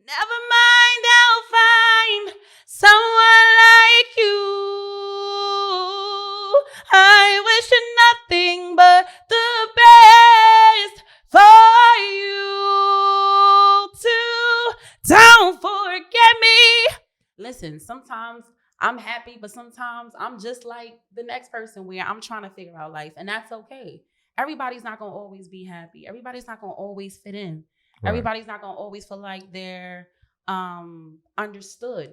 Never mind, I'll find someone like you. I wish you nothing but the best for you too. Don't forget me. Listen, sometimes I'm happy, but sometimes I'm just like the next person where I'm trying to figure out life, and that's okay. Everybody's not going to always be happy. Everybody's not going to always fit in. Right. Everybody's not going to always feel like they're understood,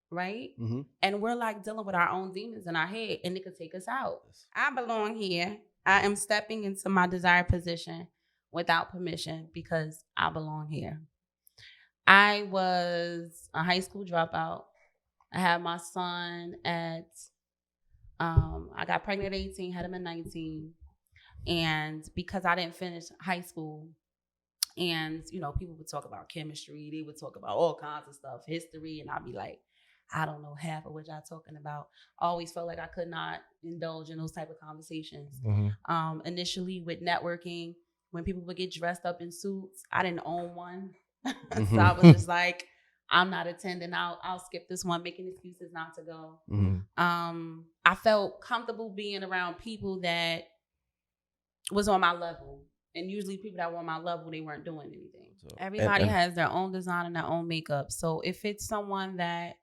right? Mm-hmm. And we're like dealing with our own demons in our head, and it could take us out. I belong here. I am stepping into my desired position without permission because I belong here. I was a high school dropout. I had my son at, I got pregnant at 18, had him at 19. And because I didn't finish high school, and, you know, people would talk about chemistry, they would talk about all kinds of stuff, history, and I'd be like, I don't know half of what y'all talking about. I always felt like I could not indulge in those type of conversations. Mm-hmm. Initially with networking, when people would get dressed up in suits, I didn't own one. Mm-hmm. So I was just like, I'm not attending. I'll skip this one, making excuses not to go. Mm-hmm. I felt comfortable being around people that was on my level. And usually people that were on my level, they weren't doing anything. So, everybody has their own design and their own makeup. So if it's someone that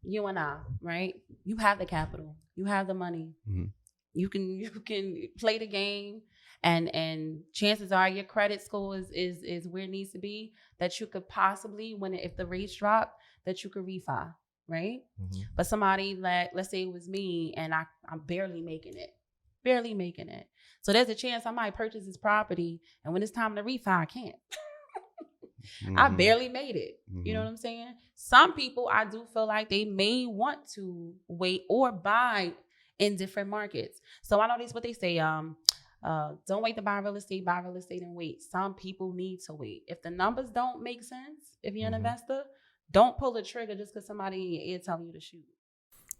you and I, right? You have the capital. You have the money. Mm-hmm. You can play the game, and chances are your credit score is where it needs to be, that you could possibly, if the rates drop, that you could refi, right? Mm-hmm. But somebody let's say it was me, and I'm barely making it. So there's a chance I might purchase this property, and when it's time to refi, I can't. Mm-hmm. I barely made it. Mm-hmm. You know what I'm saying? Some people, I do feel like they may want to wait or buy in different markets. So I know this what they say. Don't wait to buy real estate and wait. Some people need to wait. If the numbers don't make sense, if you're an investor, don't pull the trigger just because somebody in your ear telling you to shoot.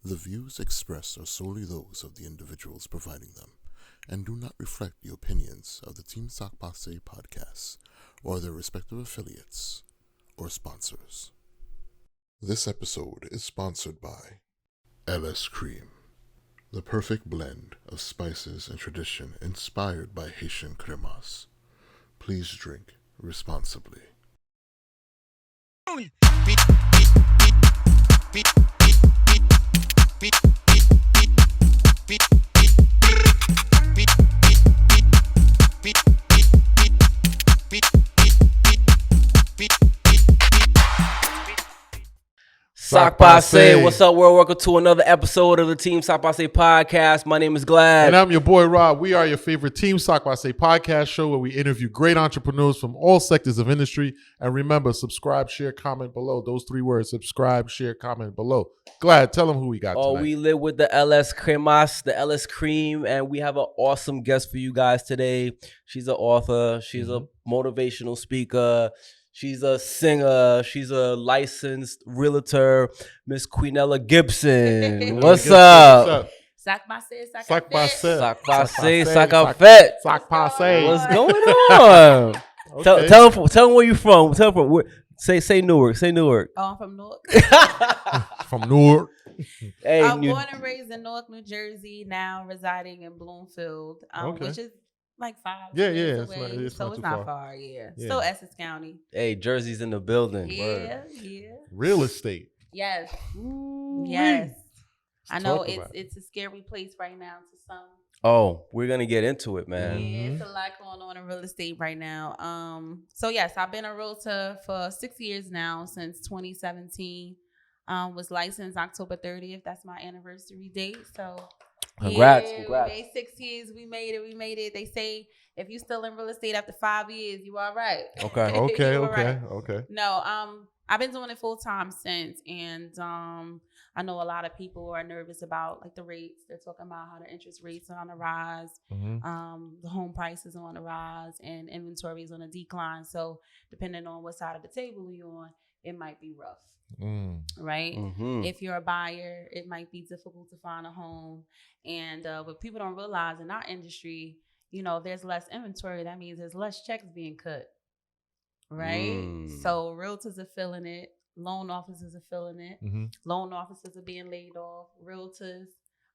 The views expressed are solely those of the individuals providing them and do not reflect the opinions of the Team Sakpase podcasts or their respective affiliates or sponsors. This episode is sponsored by LS Cream, the perfect blend of spices and tradition inspired by Haitian cremas. Please drink responsibly. Sakpase, what's up, world? Welcome to another episode of the Team Sakpase podcast. My name is Glad. And I'm your boy, Rob. We are your favorite Team Sakpase podcast show where we interview great entrepreneurs from all sectors of industry. And remember, subscribe, share, comment below. Those 3 words, subscribe, share, comment below. Glad, tell them who we got tonight. We live with the LS Cremas, the LS Cream, and we have an awesome guest for you guys today. She's an author. She's a motivational speaker. She's a singer. She's a licensed realtor, Miss Queenella Gibson. What's up? Sakpase. What's going on? Okay. Tell them where you from. Tell them where. Say Newark. Oh, I'm from Newark. From Newark. Hey, I'm born and raised in Newark, New Jersey. Now residing in Bloomfield, which is like 5 minutes away. It's not far. Yeah. Still Essex County. Hey, Jersey's in the building. Yeah. Real estate. Yes. Yes. I know it's a scary place right now to some. Oh, we're gonna get into it, man. Yeah, it's a lot going on in real estate right now. So yes, I've been a realtor for 6 years now, since 2017. Was licensed October 30th. That's my anniversary date. So congrats. We made 6 years. We made it. They say if you're still in real estate after 5 years, you all right. Okay. No, I've been doing it full time since, and I know a lot of people are nervous about like the rates. They're talking about how the interest rates are on the rise, the home prices are on the rise, and inventory is on a decline. So depending on what side of the table you're on, it might be rough. Right? Mm-hmm. If you're a buyer, it might be difficult to find a home. And what people don't realize in our industry, you know, there's less inventory. That means there's less checks being cut. right? So realtors are feeling it. Loan officers are feeling it. Mm-hmm. Loan officers are being laid off. Realtors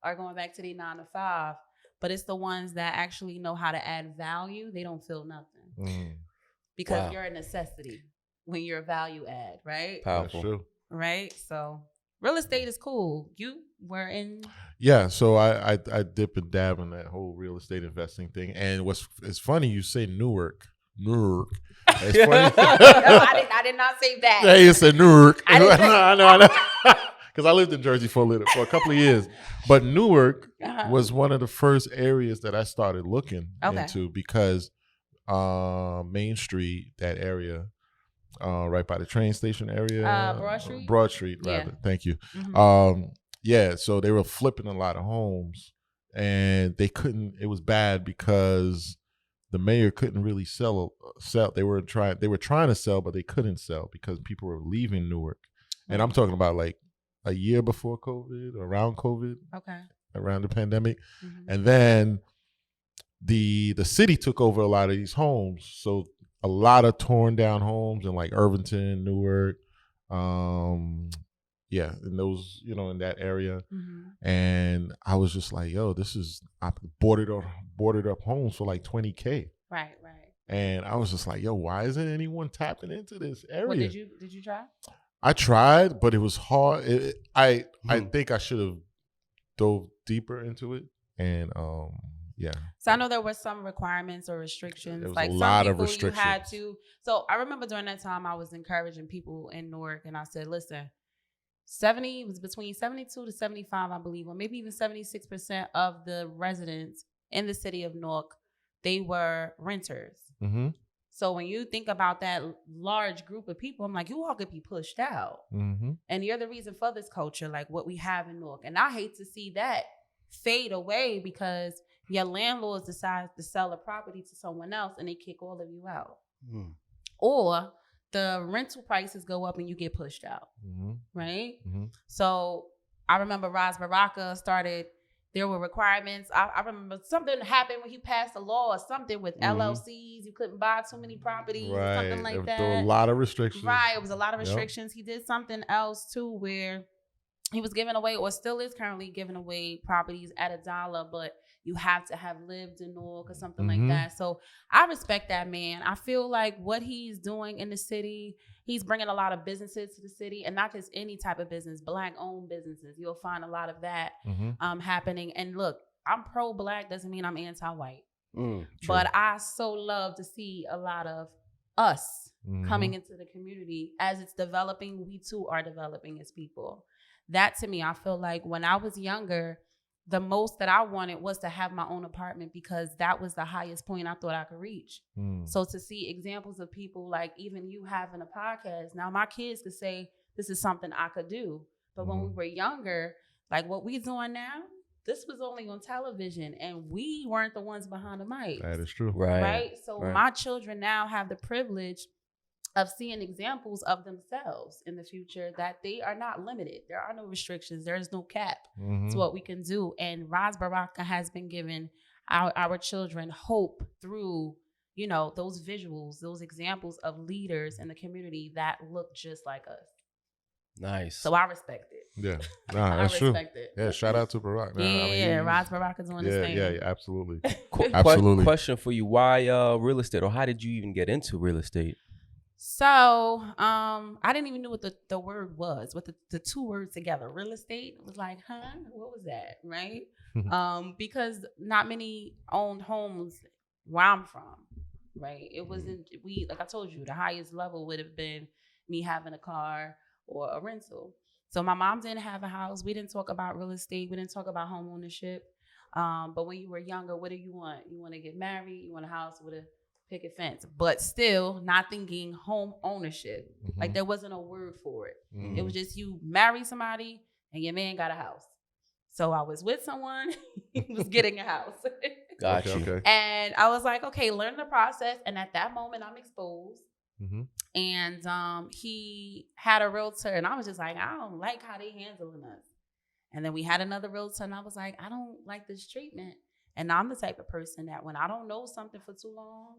are going back to their 9 to 5. But it's the ones that actually know how to add value. They don't feel nothing because you're a necessity when you're a value add, right? Powerful. That's true. Right. So real estate is cool. You were in. Yeah, so I dip and dab in that whole real estate investing thing. And it's funny you say Newark. It's funny. I did not say that. Yeah, you said Newark. I didn't say- I know. Because I lived in Jersey for a couple of years. But Newark was one of the first areas that I started looking into because Main Street, that area, right by the train station area. Broad Street? Broad Street, rather. Yeah. Thank you. Mm-hmm. So they were flipping a lot of homes and they couldn't, it was bad because the mayor couldn't really sell. They were trying to sell, but they couldn't sell because people were leaving Newark. And I'm talking about like a year before COVID, around COVID, around the pandemic. Mm-hmm. And then the city took over a lot of these homes. So a lot of torn down homes in like Irvington, Newark, in those, in that area. Mm-hmm. And I was just like, yo, I boarded up homes for like $20K. Right. And I was just like, yo, why isn't anyone tapping into this area? Well, did you try? I tried, but it was hard. I think I should have dove deeper into it. And So I know there were some requirements or restrictions. There was like a lot some of people restrictions. you had to. So I remember during that time I was encouraging people in Newark, and I said, listen, 70 was between 72 to 75, I believe, or maybe even 76% of the residents in the city of Newark, they were renters. Mm-hmm. So when you think about that large group of people, I'm like, you all could be pushed out. Mm-hmm. And you're the reason for this culture, like what we have in Newark. And I hate to see that fade away because your landlords decide to sell a property to someone else and they kick all of you out. Or the rental prices go up and you get pushed out, right? Mm-hmm. So I remember Ras Baraka started, there were requirements. I remember something happened when he passed a law or something with LLCs. You couldn't buy too many properties or something like that. There were a lot of restrictions. Right, it was a lot of restrictions. He did something else too where he was giving away, or still is currently giving away properties at $1, but you have to have lived in Newark or something like that. So I respect that man. I feel like what he's doing in the city, he's bringing a lot of businesses to the city, and not just any type of business, Black-owned businesses. You'll find a lot of that happening. And look, I'm pro-Black, doesn't mean I'm anti-white. But I so love to see a lot of us coming into the community. As it's developing, we too are developing as people. That to me, I feel like when I was younger, the most that I wanted was to have my own apartment because that was the highest point I thought I could reach. So to see examples of people like even you having a podcast, now my kids could say, this is something I could do. But when we were younger, like what we doing now, this was only on television and we weren't the ones behind the mic. That is true. Right? So my children now have the privilege of seeing examples of themselves in the future that they are not limited. There are no restrictions. There is no cap to what we can do. And Ras Baraka has been giving our children hope through, those visuals, those examples of leaders in the community that look just like us. Nice. So I respect it. Yeah, that's true. It. Yeah, shout out to Barack. Ras Baraka doing his thing. Yeah, absolutely. Absolutely. Question for you: why real estate, or how did you even get into real estate? So I didn't even know what the word was, what the two words together, real estate. It was like, what was that, right? Because not many owned homes where I'm from, right? It wasn't, like I told you, the highest level would have been me having a car or a rental. So my mom didn't have a house. We didn't talk about real estate. We didn't talk about home ownership. But when you were younger, what do you want? You want to get married? You want a house with a picket fence, but still not thinking home ownership. Like there wasn't a word for it. It was just you marry somebody and your man got a house. So I was with someone who was getting a house. Got you. Okay. And I was like, okay, learn the process. And at that moment I'm exposed. And he had a realtor and I was just like, I don't like how they handling us. And then we had another realtor and I was like, I don't like this treatment. And I'm the type of person that when I don't know something for too long,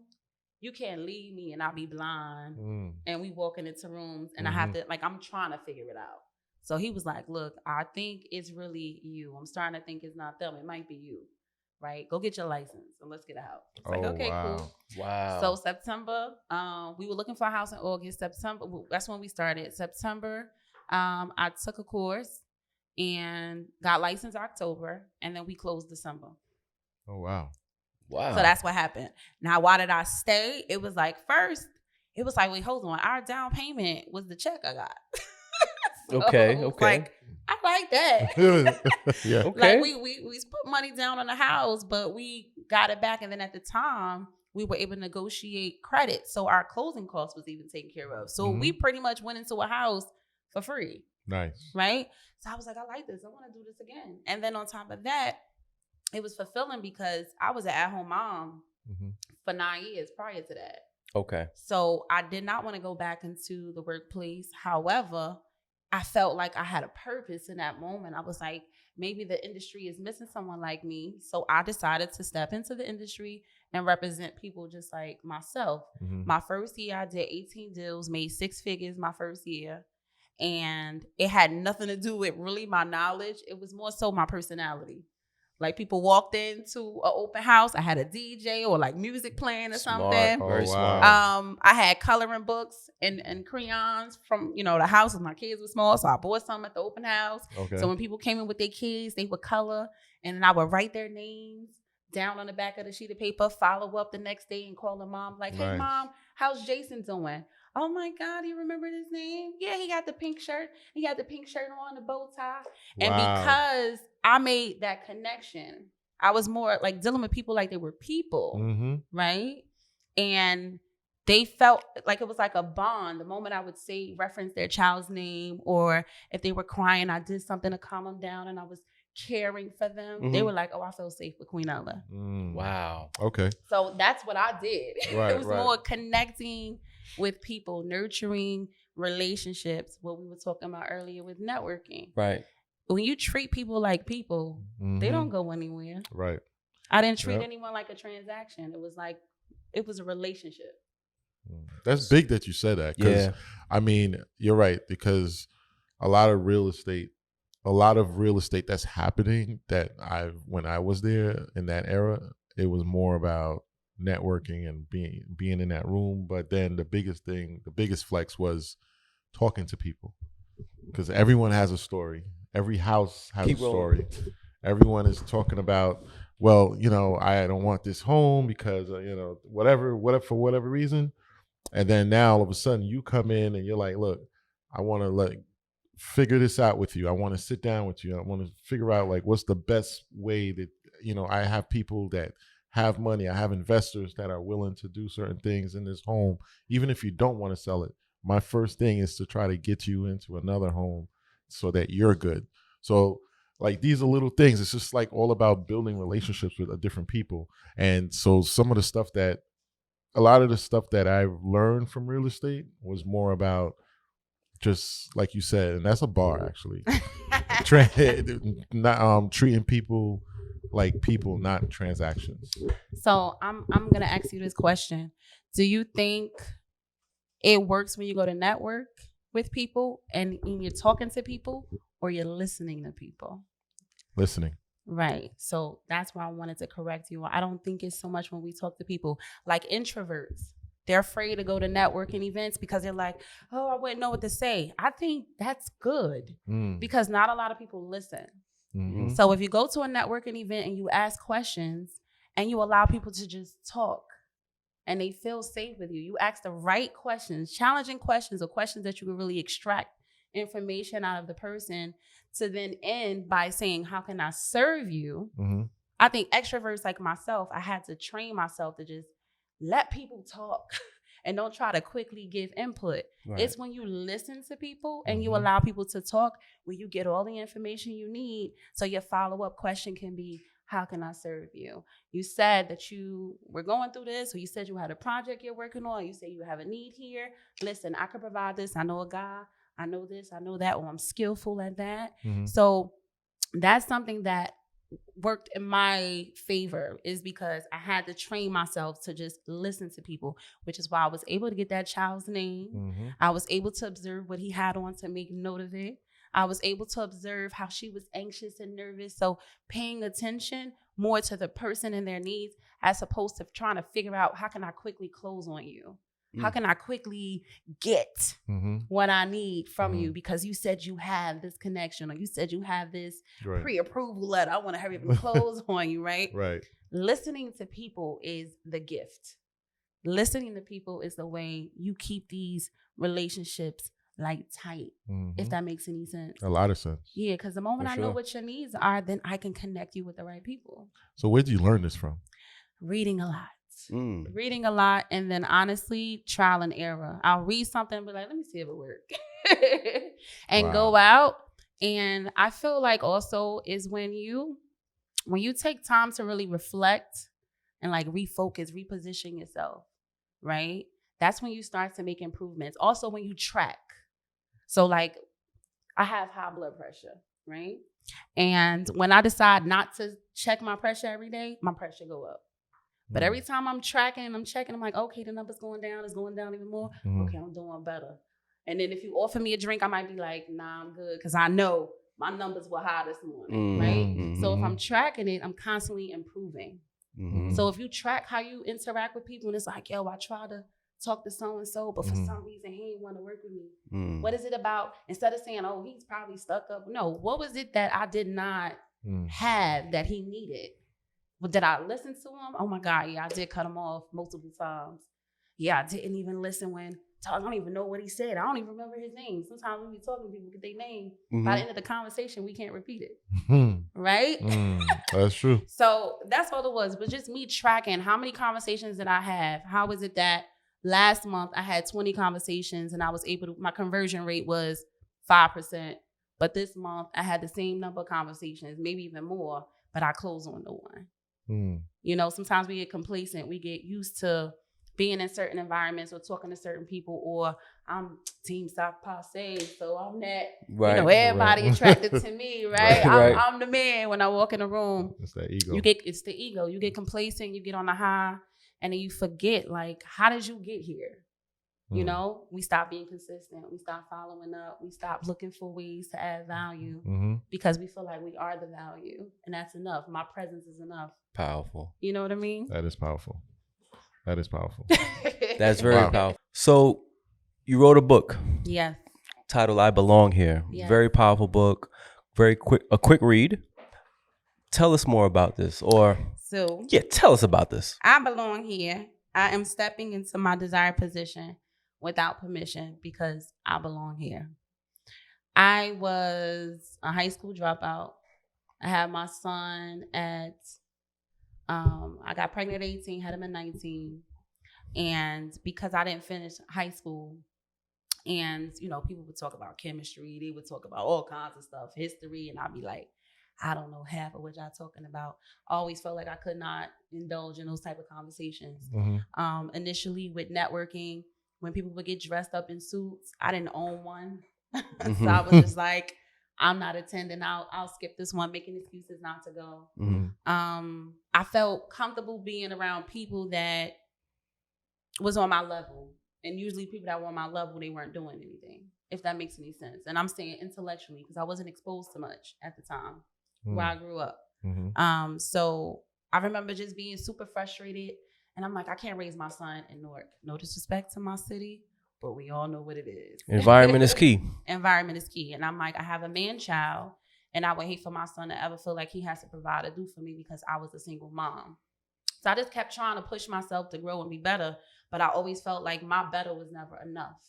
you can't leave me and I'll be blind. And we walking into rooms and I Mm-hmm. have to, like, I'm trying to figure it out. So he was like, look, I think it's really you. I'm starting to think it's not them. It might be you, right? Go get your license and let's get a house. It's like, okay, wow. cool. Wow. So September, we were looking for a house in August. September, that's when we started. September, I took a course and got licensed October, and then we closed December. Oh, wow. Wow. So that's what happened. Now, why did I stay? It was like, first, it was like, wait, hold on. Our down payment was the check I got. So Okay, it was okay. like, I like that. Yeah. Okay. Like we put money down on the house, but we got it back. And then at the time, we were able to negotiate credit. So our closing costs was even taken care of. So we pretty much went into a house for free. Nice. Right? So I was like, I like this. I want to do this again. And then on top of that, it was fulfilling because I was an at-home mom for 9 years prior to that. Okay. So I did not want to go back into the workplace. However, I felt like I had a purpose in that moment. I was like, maybe the industry is missing someone like me. So I decided to step into the industry and represent people just like myself. My first year, I did 18 deals, made 6 figures my first year. And it had nothing to do with really my knowledge. It was more so my personality. Like people walked into an open house, I had a DJ or like music playing or something. Very smart. I had coloring books and crayons from, the house when my kids were small. So I bought some at the open house. Okay. So when people came in with their kids, they would color and then I would write their names down on the back of the sheet of paper, follow up the next day and call the mom like, hey, mom, how's Jason doing? Oh my God, you remember his name? Yeah, he got the pink shirt. He had the pink shirt on, the bow tie. And because I made that connection, I was more like dealing with people like they were people, right? And they felt like it was like a bond. The moment I would say, reference their child's name, or if they were crying, I did something to calm them down and I was caring for them. They were like, oh, I feel safe with Queenella. Wow. Okay. So that's what I did. Right, it was more connecting with people, nurturing relationships, what we were talking about earlier with networking. Right. When you treat people like people, they don't go anywhere. Right. I didn't treat anyone like a transaction. It was a relationship. That's big that you said that. Yeah. I mean, you're right, because a lot of real estate that's happening when I was there in that era, it was more about networking and being in that room. But then the biggest flex was talking to people, because everyone has a story. Every house has a story. Everyone is talking about, well, I don't want this home because whatever for whatever reason. And then now all of a sudden you come in and you're like, look, I want to figure this out with you. I want to sit down with you. I want to figure out what's the best way that, I have people that have money. I have investors that are willing to do certain things in this home. Even if you don't want to sell it, my first thing is to try to get you into another home so that you're good. So these are little things. It's just all about building relationships with different people. And so a lot of the stuff that I've learned from real estate was more about, just like you said, and that's a bar actually, not treating people like people, not transactions. So I'm gonna ask you this question: do you think it works when you go to network with people and you're talking to people, or you're listening to people? Listening. Right. So that's why I wanted to correct you. I don't think it's so much when we talk to people like introverts. They're afraid to go to networking events because they're like, oh, I wouldn't know what to say. I think that's good because not a lot of people listen. Mm-hmm. So if you go to a networking event and you ask questions and you allow people to just talk and they feel safe with you, you ask the right questions, challenging questions, or questions that you can really extract information out of the person to then end by saying, how can I serve you? I think extroverts like myself, I had to train myself to just let people talk and don't try to quickly give input. Right. It's when you listen to people and you allow people to talk, where you get all the information you need. So your follow-up question can be, how can I serve you? You said that you were going through this, or you said you had a project you're working on. You say you have a need here. Listen, I could provide this. I know a guy. I know this. I know that. Or I'm skillful at that. So that's something that worked in my favor is because I had to train myself to just listen to people, which is why I was able to get that child's name. Mm-hmm. I was able to observe what he had on to make note of it. I was able to observe how she was anxious and nervous. So paying attention more to the person and their needs as opposed to trying to figure out how can I quickly close on you? How can I quickly get what I need from you because you said you have this connection or you said you have this pre-approval letter. I want to hurry up and close on you, right? Right. Listening to people is the gift. Listening to people is the way you keep these relationships like tight, if that makes any sense. A lot of sense. Yeah, because the moment I know what your needs are, then I can connect you with the right people. So where did you learn this from? Reading a lot. Reading a lot, and then honestly, trial and error. I'll read something and be like, let me see if it works. And go out. And I feel like also is when you take time to really reflect and like refocus, reposition yourself, right? That's when you start to make improvements. Also when you track. So like I have high blood pressure, right? And when I decide not to check my pressure every day, my pressure go up. But every time I'm tracking and I'm checking, I'm like, okay, the number's going down. It's going down even more. Okay, I'm doing better. And then if you offer me a drink, I might be like, nah, I'm good. Because I know my numbers were high this morning, right? So if I'm tracking it, I'm constantly improving. So if you track how you interact with people and it's like, yo, I try to talk to so-and-so, but for some reason he didn't want to work with me. What is it about? Instead of saying, oh, he's probably stuck up. No, what was it that I did not have that he needed? But did I listen to him? Oh my God, yeah, I did cut him off multiple times. Yeah, I didn't even listen when, I don't even know what he said. I don't even remember his name. Sometimes when we talking to people, get their name. By the end of the conversation, we can't repeat it. Right? That's true. So that's all it was. But just me tracking how many conversations did I have? How is it that last month I had 20 conversations and I was able to, my conversion rate was 5%. But this month I had the same number of conversations, maybe even more, but I closed on no one. You know, sometimes we get complacent. We get used to being in certain environments or talking to certain people, or I'm Team Sakpase, so I'm that, you know, everybody attracted to me, right? I'm the man when I walk in the room. It's that ego. It's the ego. You get complacent, you get on the high, and then you forget, like, how did you get here? You know, we stop being consistent. We stop following up. We stop looking for ways to add value because we feel like we are the value. And that's enough. My presence is enough. Powerful. You know what I mean? That is powerful. That is powerful. That's very powerful. So you wrote a book. Yes. Titled I Belong Here. Yes. Very powerful book. A quick read. Tell us more about this. Tell us about this. I belong here. I am stepping into my desired position without permission because I belong here. I was a high school dropout. I had my son at, I got pregnant at 18, had him at 19. And because I didn't finish high school, and, you know, people would talk about chemistry, they would talk about all kinds of stuff, history, and I'd be like, I don't know half of what y'all talking about. I always felt like I could not indulge in those type of conversations. Initially with networking, when people would get dressed up in suits, I didn't own one. So I was just like, I'm not attending. I'll skip this one, making excuses not to go. I felt comfortable being around people that was on my level. And usually people that were on my level, they weren't doing anything, if that makes any sense. And I'm saying intellectually, because I wasn't exposed to much at the time where I grew up. So I remember just being super frustrated. And I'm like, I can't raise my son in Newark. No disrespect to my city, but we all know what it is. Environment is key. Environment is key. And I'm like, I have a man child, and I would hate for my son to ever feel like he has to provide or do for me because I was a single mom. So I just kept trying to push myself to grow and be better, but I always felt like my better was never enough.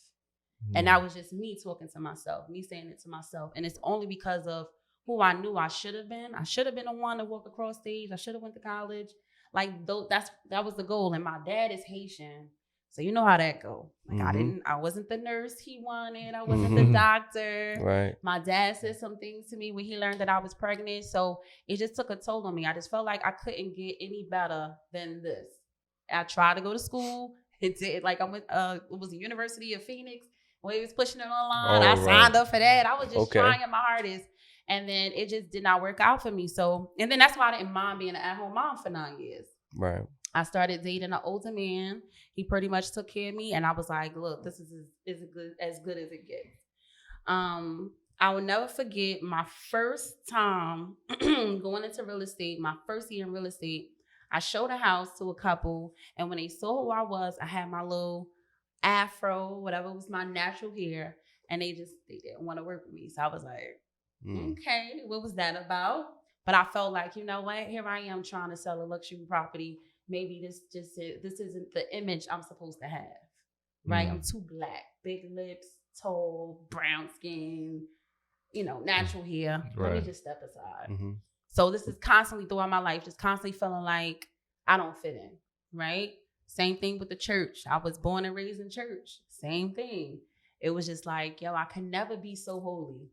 And that was just me talking to myself, me saying it to myself. And it's only because of who I knew I should have been. I should have been the one to walk across stage. I should have went to college. Like that was the goal. And my dad is Haitian, so you know how that go. Like I wasn't the nurse he wanted. I wasn't the doctor. Right. My dad said some things to me when he learned that I was pregnant. So it just took a toll on me. I just felt like I couldn't get any better than this. I tried to go to school. It did. Like I went. It was the University of Phoenix. When he was pushing it online, I signed up for that. I was just trying my hardest. And then it just did not work out for me. So, and then that's why I didn't mind being an at-home mom for 9 years. Right. I started dating an older man. He pretty much took care of me. And I was like, look, this is as good as it gets. I will never forget my first time going into real estate, my first year in real estate. I showed a house to a couple. And when they saw who I was, I had my little afro, whatever was my natural hair. And they didn't want to work with me. So I was like, okay, what was that about? But I felt like, you know what? Here I am trying to sell a luxury property. Maybe this isn't the image I'm supposed to have, right? I'm too black, big lips, tall, brown skin, natural hair. Right. Let me just step aside. So this is constantly throughout my life, just constantly feeling like I don't fit in, right? Same thing with the church. I was born and raised in church. Same thing. It was just like, I can never be so holy,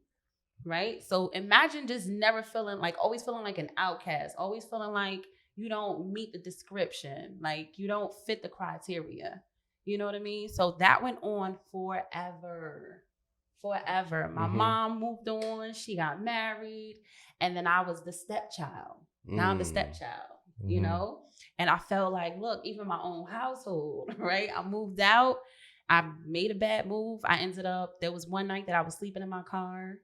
right? So imagine just never always feeling like an outcast, always feeling like you don't meet the description, like you don't fit the criteria. You know what I mean? So that went on forever. My mom moved on, she got married, and then I was the stepchild. Now I'm the stepchild, And I felt like, look, even my own household, right? I moved out. I made a bad move. I ended up, there was one night that I was sleeping in my car,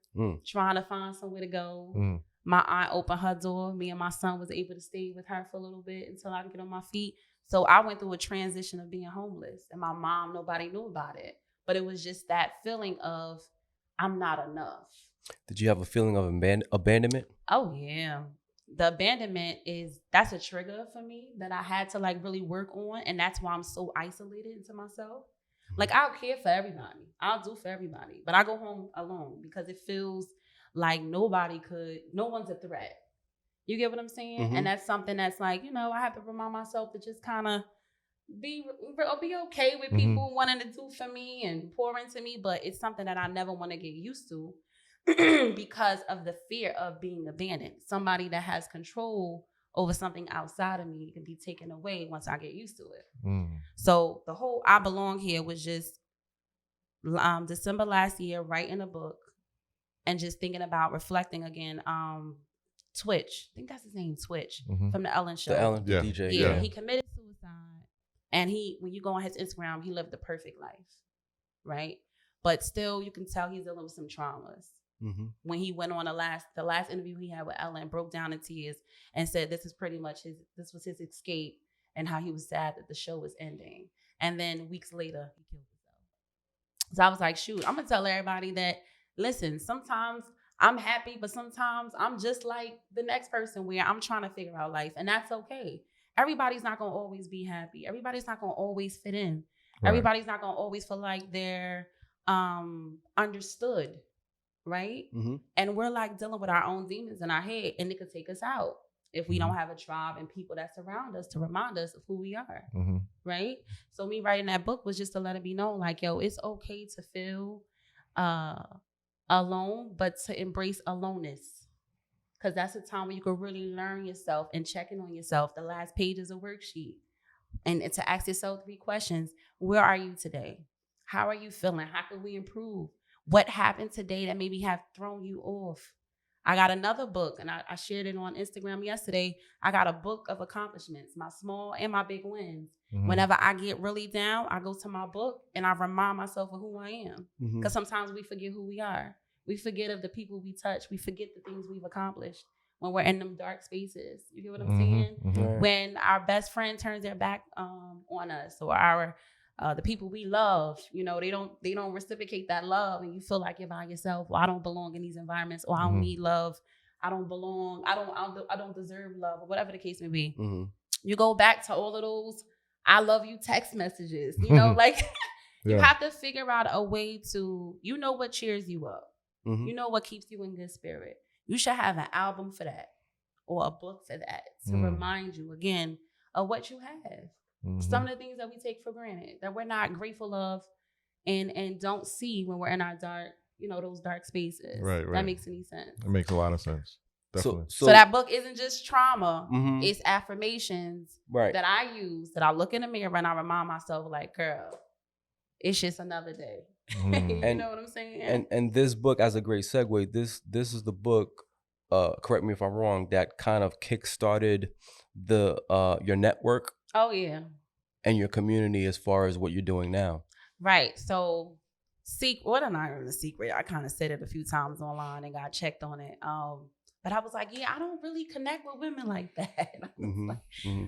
trying to find somewhere to go. My aunt opened her door. Me and my son was able to stay with her for a little bit until I could get on my feet. So I went through a transition of being homeless. And my mom, nobody knew about it. But it was just that feeling of, I'm not enough. Did you have a feeling of abandonment? Oh, yeah. The abandonment that's a trigger for me that I had to really work on. And that's why I'm so isolated into myself. I'll care for everybody. I'll do for everybody. But I go home alone because it feels like no one's a threat. You get what I'm saying? And that's something that's I have to remind myself to just kind of be okay with people wanting to do for me and pour into me. But it's something that I never want to get used to because of the fear of being abandoned. Somebody that has control over something outside of me can be taken away once I get used to it. So the whole I Belong here was just December last year, writing a book and just thinking about reflecting again. Twitch, I think that's his name, Twitch, from the Ellen Show. The Ellen, the DJ. Yeah, he committed suicide. And when you go on his Instagram, he lived the perfect life, right? But still, you can tell he's dealing with some traumas. When he went on the last interview he had with Ellen, broke down in tears and said this was his escape and how he was sad that the show was ending. And then weeks later, he killed himself. So I was like, shoot, I'm gonna tell everybody that, listen, sometimes I'm happy, but sometimes I'm just like the next person where I'm trying to figure out life, and that's okay. Everybody's not gonna always be happy. Everybody's not gonna always fit in. Right. Everybody's not gonna always feel like they're understood. Right? And we're dealing with our own demons in our head, and it could take us out if we don't have a tribe and people that surround us to remind us of who we are. Right? So me writing that book was just to let it be known, it's okay to feel alone, but to embrace aloneness. Because that's a time where you can really learn yourself and check in on yourself. The last page is a worksheet. And to ask yourself 3 questions. Where are you today? How are you feeling? How can we improve? What happened today that maybe have thrown you off? I got another book, and I shared it on Instagram yesterday. I got a book of accomplishments, my small and my big wins. Whenever I get really down, I go to my book, and I remind myself of who I am. Because sometimes we forget who we are. We forget of the people we touch. We forget the things we've accomplished when we're in them dark spaces. You get what I'm saying? Right. When our best friend turns their back on us, or the people we love, they don't reciprocate that love, and you feel like you're by yourself. Well, I don't belong in these environments, or I don't need love. I don't belong. I don't deserve love, or whatever the case may be. You go back to all of those "I love you" text messages. You have to figure out a way to, what cheers you up. What keeps you in good spirit. You should have an album for that, or a book for that, to remind you again of what you have. Some of the things that we take for granted, that we're not grateful of and don't see when we're in our dark, those dark spaces. Right. That makes any sense. It makes a lot of sense. Definitely. So that book isn't just trauma. It's affirmations that I use, that I look in the mirror and I remind myself, girl, it's just another day. You know what I'm saying? And this book, as a great segue, this is the book, correct me if I'm wrong, that kind of kickstarted the your network Oh yeah. and your community as far as what you're doing now. Right. So what am I in the secret? I kind of said it a few times online and got checked on it. But I was like, yeah, I don't really connect with women like that.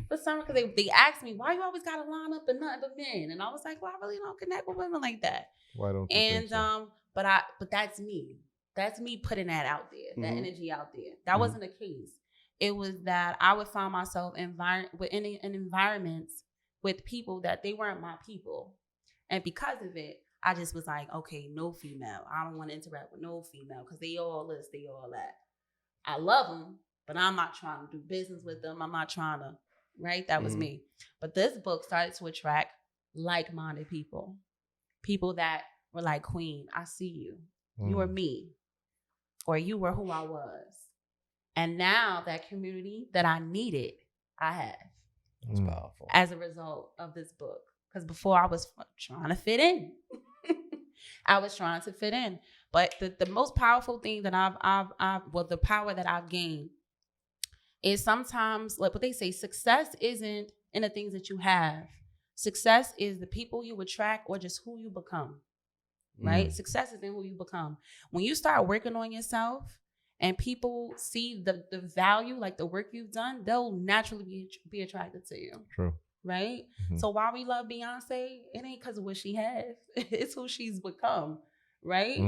For some reason, they asked me, why you always got to line up and nothing but men? And I was like, well, I really don't connect with women like that. Why don't you think so? But that's me. That's me putting that out there, that energy out there. That wasn't the case. It was that I would find myself in environments with people that they weren't my people. And because of it, I just was like, okay, no female. I don't want to interact with no female because they all this, they all that. I love them, but I'm not trying to do business with them. I'm not trying to, right? That was me. But this book started to attract like-minded people. People that were like, Queen, I see you. You were me. Or you were who I was. And now that community that I needed, I have. That's powerful. As a result of this book. Because before I was trying to fit in. I was trying to fit in. But the most powerful thing that the power that I've gained is sometimes, like what they say, success isn't in the things that you have. Success is the people you attract or just who you become. Right? Success is in who you become. When you start working on yourself and people see the value, like the work you've done, they'll naturally be attracted to you. True. Right? So why we love Beyonce, it ain't because of what she has. It's who she's become. Right?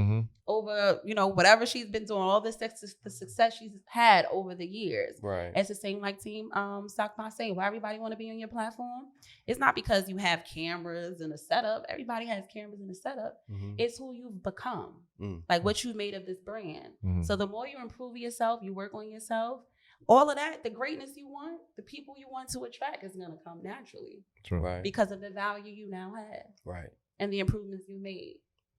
Over, whatever she's been doing, all the success she's had over the years. Right. It's the same like Team Sakpase. Why everybody want to be on your platform? It's not because you have cameras and a setup. Everybody has cameras and a setup. It's who you've become. Like what you made of this brand. So the more you improve yourself, you work on yourself, all of that, the greatness you want, the people you want to attract is going to come naturally. True. Right. Because of the value you now have. Right. And the improvements you made.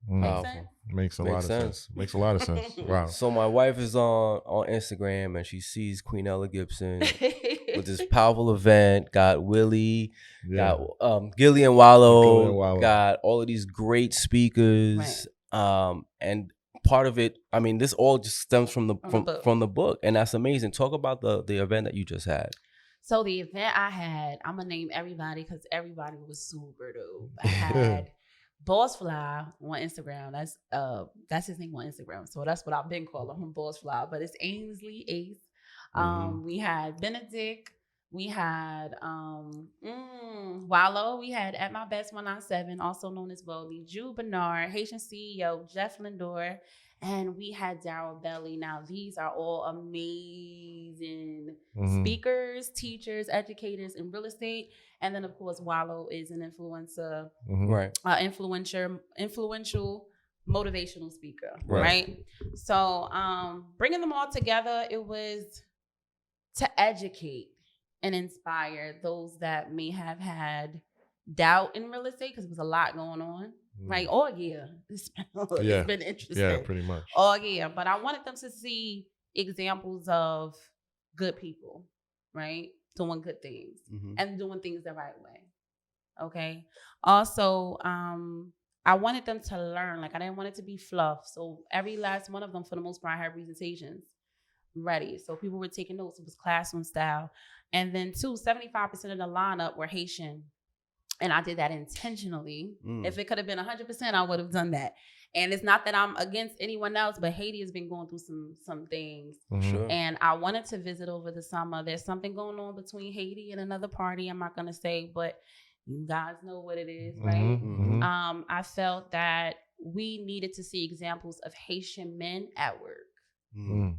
Powerful. Makes sense? Makes a lot of sense. Makes a lot of sense. Wow. So my wife is on Instagram and she sees Queenella Gibson with this powerful event. Got Willie, got Gillian Wallow, got all of these great speakers. Right. And part of it, I mean, this all just stems from the book, and that's amazing. Talk about the event that you just had. So the event I had, I'm gonna name everybody because everybody was super dope. I had Boss Fly on Instagram. That's his name on Instagram. So that's what I've been calling him, Boss Fly. But it's Ainsley Ace. We had Benedict. We had Wallow. We had At My Best 197, also known as Voldy, Ju Bernard, Haitian CEO, Jeff Lindor, and we had Daryl Belly. Now, these are all amazing speakers, teachers, educators in real estate. And then, of course, Wallow is an influencer, right? Influential motivational speaker, right? So bringing them all together, it was to educate and inspire those that may have had doubt in real estate because there was a lot going on, right? All year. It's been interesting. Yeah, pretty much. All year. But I wanted them to see examples of good people, right? Doing good things and doing things the right way. Okay. Also, I wanted them to learn. Like, I didn't want it to be fluff. So every last one of them, for the most part, had presentations ready. So people were taking notes. It was classroom style. And then 75% of the lineup were Haitian. And I did that intentionally. If it could have been 100%, I would have done that. And it's not that I'm against anyone else, but Haiti has been going through some things. Sure. And I wanted to visit over the summer. There's something going on between Haiti and another party. I'm not going to say, but you guys know what it is, right? I felt that we needed to see examples of Haitian men at work.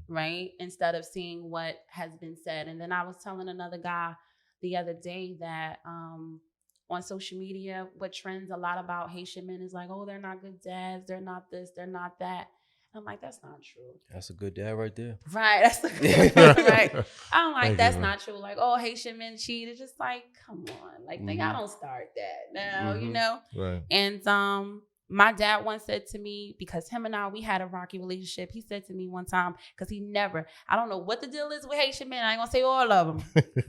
Right? Instead of seeing what has been said. And then I was telling another guy the other day that on social media, what trends a lot about Haitian men is like, oh, they're not good dads, they're not this, they're not that. I'm like, that's not true. That's a good dad right there. Right. That's a good right. I'm like, that's not true. Like, oh, Haitian men cheat. It's just like, come on. Like, nigga, I don't start that now, you know? Right. And my dad once said to me, because him and I, we had a rocky relationship. He said to me one time, because I don't know what the deal is with Haitian men. I ain't gonna say all of them.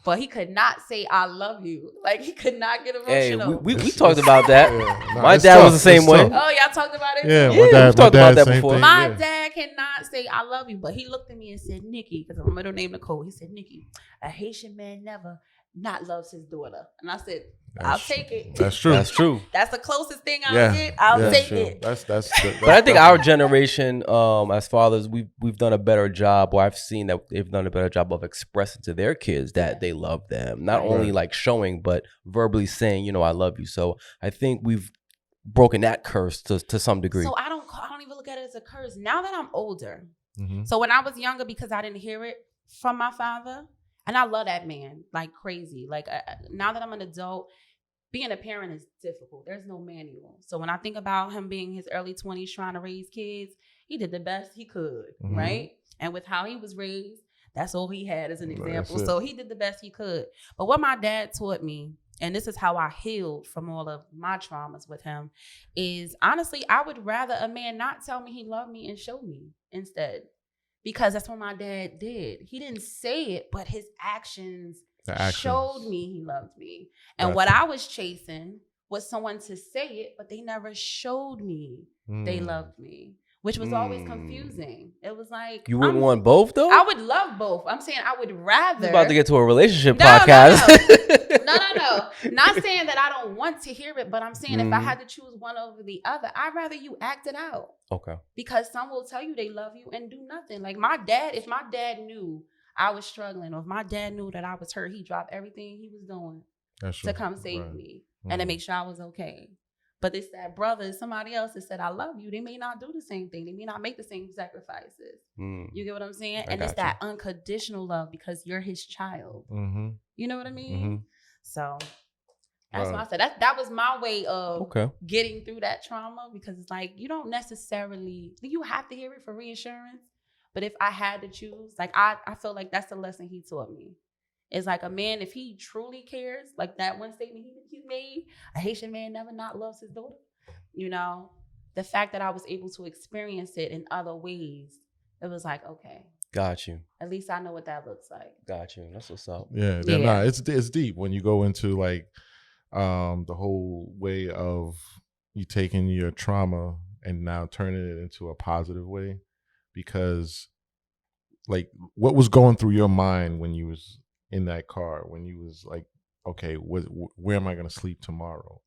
but he could not say I love you. Like he could not get Hey, emotional. we talked about that. My it's dad tough. was the same It's way. tough. Oh, y'all talked about it? Yeah, too? we've talked about that same before. thing, My yeah. dad cannot say I love you, but he looked at me and said, Nikki, because my middle name Nicole. He said, Nikki, a Haitian man never not loves his daughter. And I said, I'll take it. That's true. That's true. That's the closest thing I'll Yeah, get. I'll yeah. take True. it. That's But I think our generation, as fathers, we've done a better job, or I've seen that they've done a better job of expressing to their kids that they love them. Not only like showing, but verbally saying, you know, I love you. So I think we've broken that curse to some degree. So I don't even look at it as a curse. Now that I'm older. Mhm. So when I was younger, because I didn't hear it from my father, and I love that man like crazy. Like now that I'm an adult, being a parent is difficult. There's no manual. So when I think about him being in his early 20s trying to raise kids, he did the best he could, right? And with how he was raised, that's all he had as an example. So he did the best he could. But what my dad taught me, and this is how I healed from all of my traumas with him, is honestly, I would rather a man not tell me he loved me and show me instead. Because that's what my dad did. He didn't say it, but his actions showed me he loved me. And what I was chasing was someone to say it, but they never showed me they loved me, which was always confusing. It was like, you wouldn't want both though? I would love both. I'm saying I would rather. We're about to get to a relationship podcast. No. Not saying that I don't want to hear it, but I'm saying if I had to choose one over the other, I'd rather you act it out. Okay. Because some will tell you they love you and do nothing. Like my dad, if my dad knew I was struggling, or if my dad knew that I was hurt, he dropped everything he was doing to come save me and to make sure I was okay. But it's that brother, somebody else that said, I love you. They may not do the same thing. They may not make the same sacrifices. You get what I'm saying? And it's that unconditional love because you're his child. You know what I mean? So that's why I said that was my way of getting through that trauma, because it's like, you don't necessarily, you have to hear it for reassurance. But if I had to choose, like I feel like that's the lesson he taught me. It's like a man, if he truly cares, like that one statement he made, a Haitian man never not loves his daughter. You know, the fact that I was able to experience it in other ways, it was like, okay. Got you. At least I know what that looks like. Got you. That's what's up. Yeah. Nah, it's deep when you go into like the whole way of you taking your trauma and now turning it into a positive way. Because like what was going through your mind when you was in that car, when you was like, okay, where am I going to sleep tomorrow?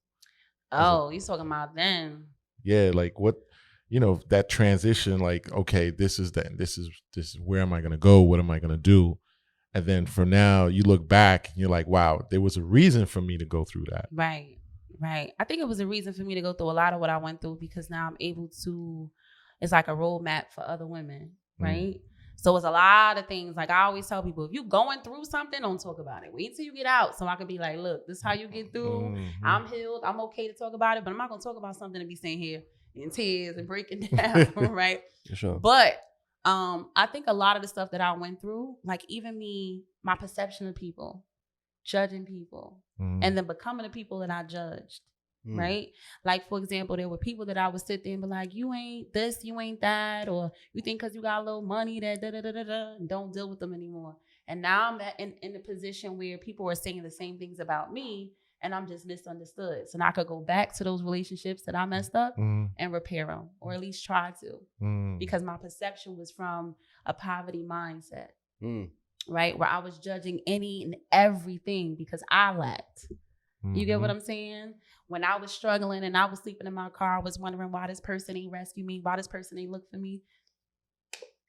Oh, you talking about then? Yeah. Like what, you know, that transition, like, okay, this is where am I going to go? What am I going to do? And then for now you look back and you're like, wow, there was a reason for me to go through that. Right. I think it was a reason for me to go through a lot of what I went through, because now I'm able to, it's like a roadmap for other women, right? So it's a lot of things. Like I always tell people, if you going through something, don't talk about it. Wait till you get out so I can be like, look, this is how you get through. I'm healed. I'm okay to talk about it, but I'm not going to talk about something and be sitting here in tears and breaking down, right? For sure. But I think a lot of the stuff that I went through, like even me, my perception of people, judging people, and then becoming the people that I judged. Right? Like, for example, there were people that I would sit there and be like, you ain't this, you ain't that, or you think because you got a little money that don't deal with them anymore. And now I'm in a position where people are saying the same things about me and I'm just misunderstood. So now I could go back to those relationships that I messed up and repair them, or at least try to, because my perception was from a poverty mindset, right? Where I was judging any and everything because I lacked. You get what I'm saying? When I was struggling and I was sleeping in my car, I was wondering why this person ain't rescue me, why this person ain't look for me.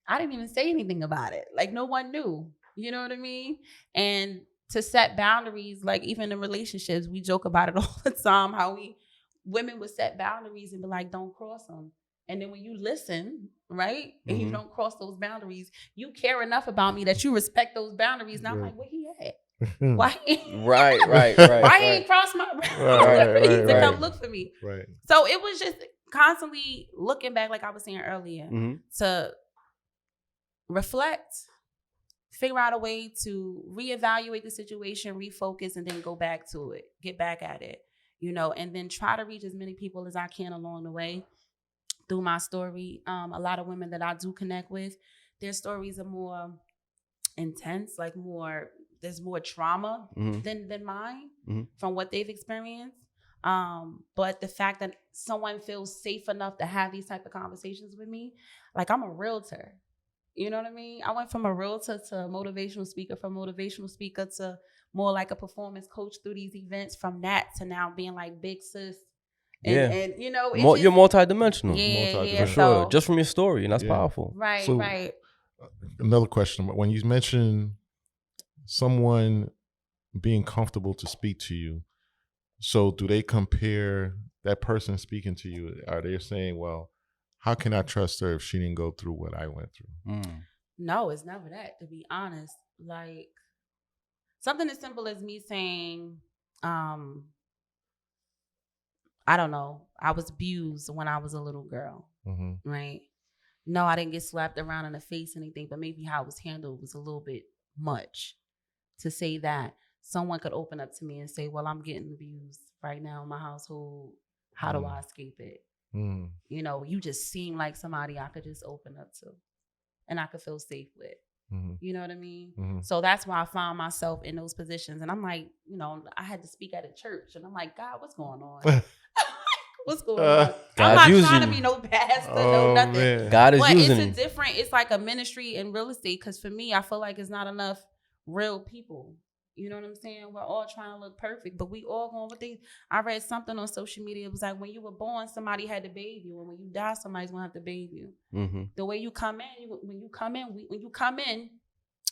I didn't even say anything about it. Like no one knew. You know what I mean? And to set boundaries, like even in relationships, we joke about it all the time, how women would set boundaries and be like, don't cross them. And then when you listen, right, and you don't cross those boundaries, you care enough about me that you respect those boundaries. Now I'm like, where he at? Why? Right. Why he ain't crossed my boundaries to come look for me? Right. So it was just constantly looking back, like I was saying earlier, to reflect, figure out a way to reevaluate the situation, refocus, and then go back to it, get back at it, you know, and then try to reach as many people as I can along the way through my story. A lot of women that I do connect with, their stories are more intense, like more there's more trauma than mine from what they've experienced. But the fact that someone feels safe enough to have these type of conversations with me, like I'm a realtor. You know what I mean? I went from a realtor to a motivational speaker, from motivational speaker to more like a performance coach through these events, from that to now being like big sis. And you know, it's you're multidimensional. Yeah, for sure. Just from your story, and that's powerful. Right, So, right. Another question: when you mention someone being comfortable to speak to you, so do they compare that person speaking to you? Are they saying, "Well, how can I trust her if she didn't go through what I went through?" No, it's never that. To be honest, like something as simple as me saying, I don't know, I was abused when I was a little girl, right? No, I didn't get slapped around in the face or anything, but maybe how it was handled was a little bit much to say that someone could open up to me and say, well, I'm getting abused right now in my household. How do I escape it? You know, you just seem like somebody I could just open up to and I could feel safe with. You know what I mean? So that's why I found myself in those positions. And I'm like, you know, I had to speak at a church and I'm like, God, what's going on? What's going on? I'm not trying to be no pastor, no nothing. Man. God is but using it's a different, it's like a ministry in real estate. Because for me, I feel like it's not enough real people. You know what I'm saying? We're all trying to look perfect, but we all going with things. I read something on social media. It was like when you were born, somebody had to bathe you, and when you die, somebody's gonna have to bathe you. The way you come in, when you come in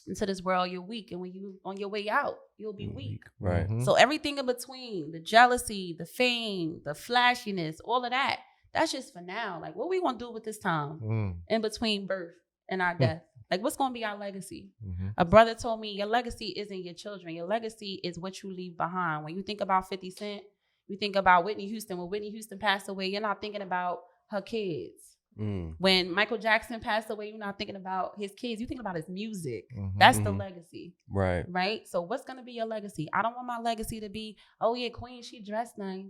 into this world, you're weak, and when you on your way out, you'll be weak. Right. So everything in between, the jealousy, the fame, the flashiness, all of that, that's just for now. Like, what we gonna do with this time in between birth and our death? Like, what's going to be our legacy? A brother told me, your legacy isn't your children. Your legacy is what you leave behind. When you think about 50 Cent, you think about Whitney Houston. When Whitney Houston passed away, you're not thinking about her kids. When Michael Jackson passed away, you're not thinking about his kids. You're thinking about his music. That's the legacy. Right. Right? So what's going to be your legacy? I don't want my legacy to be, oh, yeah, Queen, she dressed nice.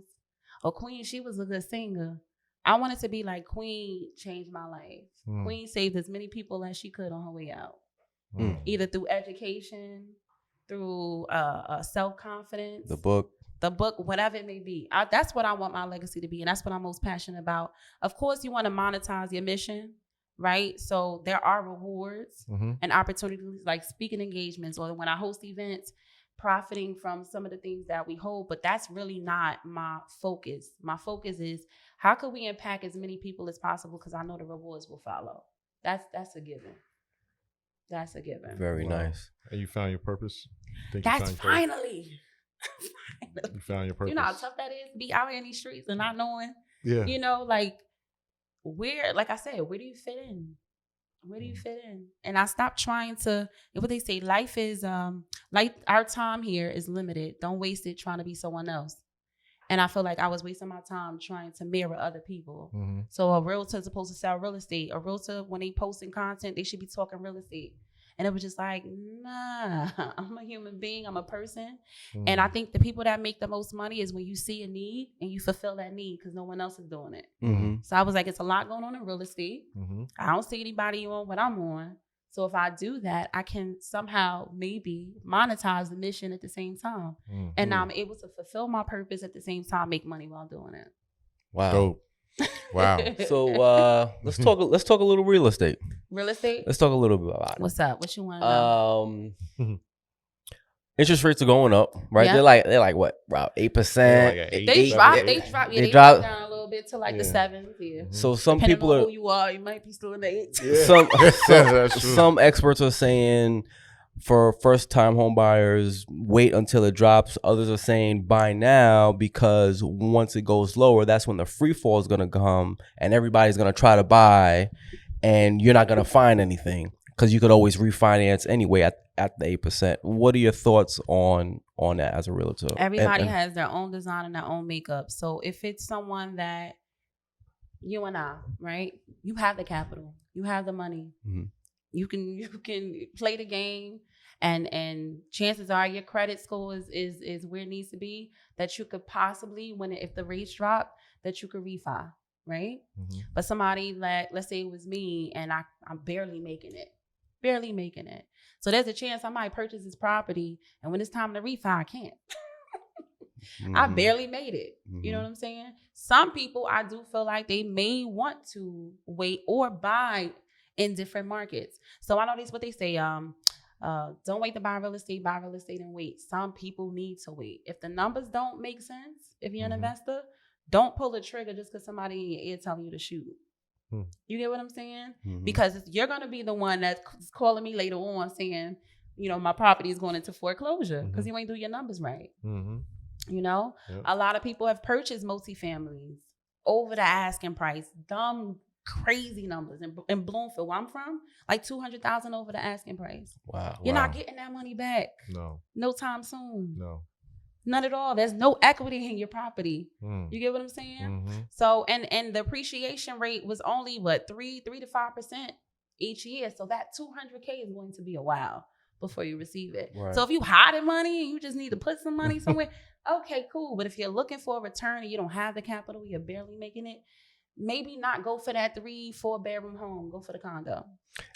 Or Queen, she was a good singer. I want it to be like, Queen changed my life. Queen saved as many people as she could on her way out. Either through education, through self-confidence. The book, whatever it may be. That's what I want my legacy to be. And that's what I'm most passionate about. Of course, you want to monetize your mission, right? So there are rewards and opportunities like speaking engagements or when I host events, profiting from some of the things that we hold, but that's really not my focus. My focus is how can we impact as many people as possible, because I know the rewards will follow. That's a given. That's a given. Very nice. And you found your purpose? That's finally. You found your purpose. You know how tough that is to be out here in these streets and not knowing, you know, like where, like I said, where do you fit in? Where do you fit in? And I stopped trying to, what they say, life is, like our time here is limited. Don't waste it trying to be someone else. And I feel like I was wasting my time trying to mirror other people. So a realtor is supposed to sell real estate. A realtor, when they posting content, they should be talking real estate. And it was just like, nah, I'm a human being. I'm a person. And I think the people that make the most money is when you see a need and you fulfill that need because no one else is doing it. So I was like, it's a lot going on in real estate. I don't see anybody on what I'm on. So if I do that, I can somehow maybe monetize the mission at the same time. And now I'm able to fulfill my purpose at the same time, make money while doing it. Wow. Dope. Wow. So let's talk a little real estate. Real estate? Let's talk a little bit about it. What's up? What you want to know? Interest rates are going up, right? Yeah. They're like what, about 8%. They dropped down a little bit to like the 7s here. So some Depending people on who you are, you might be still in the 8s. Some experts are saying for first-time home buyers, wait until it drops. Others are saying buy now because once it goes lower, that's when the free fall is going to come and everybody's going to try to buy and you're not going to find anything because you could always refinance anyway at the 8%. What are your thoughts on that as a realtor? Everybody has their own design and their own makeup. So if it's someone that you and I, right, you have the capital, you have the money. You can play the game and chances are your credit score is where it needs to be, that you could possibly, if the rates drop, that you could refi, right? But somebody let's say it was me and I'm barely making it. barely making it. So there's a chance I might purchase this property, and when it's time to refi, I can't. I barely made it. You know what I'm saying? Some people, I do feel like they may want to wait or buy in different markets. So I know this what they say. Don't wait to buy real estate and wait. Some people need to wait. If the numbers don't make sense, if you're an investor, don't pull the trigger just because somebody in your ear telling you to shoot. You get what I'm saying? Because you're going to be the one that's calling me later on saying, you know, my property is going into foreclosure because you ain't do your numbers right. You know, a lot of people have purchased multifamilies over the asking price, dumb, crazy numbers. In Bloomfield, where I'm from, like $200,000 over the asking price. Wow. You're not getting that money back. No time soon. No. None at all. There's no equity in your property. You get what I'm saying? So, and the appreciation rate was only what 3 to 5% each year. So that $200K is going to be a while before you receive it. Right. So if you hiding money and you just need to put some money somewhere, okay, cool. But if you're looking for a return and you don't have the capital, you're barely making it, maybe not go for that 3-4 bedroom home. Go for the condo.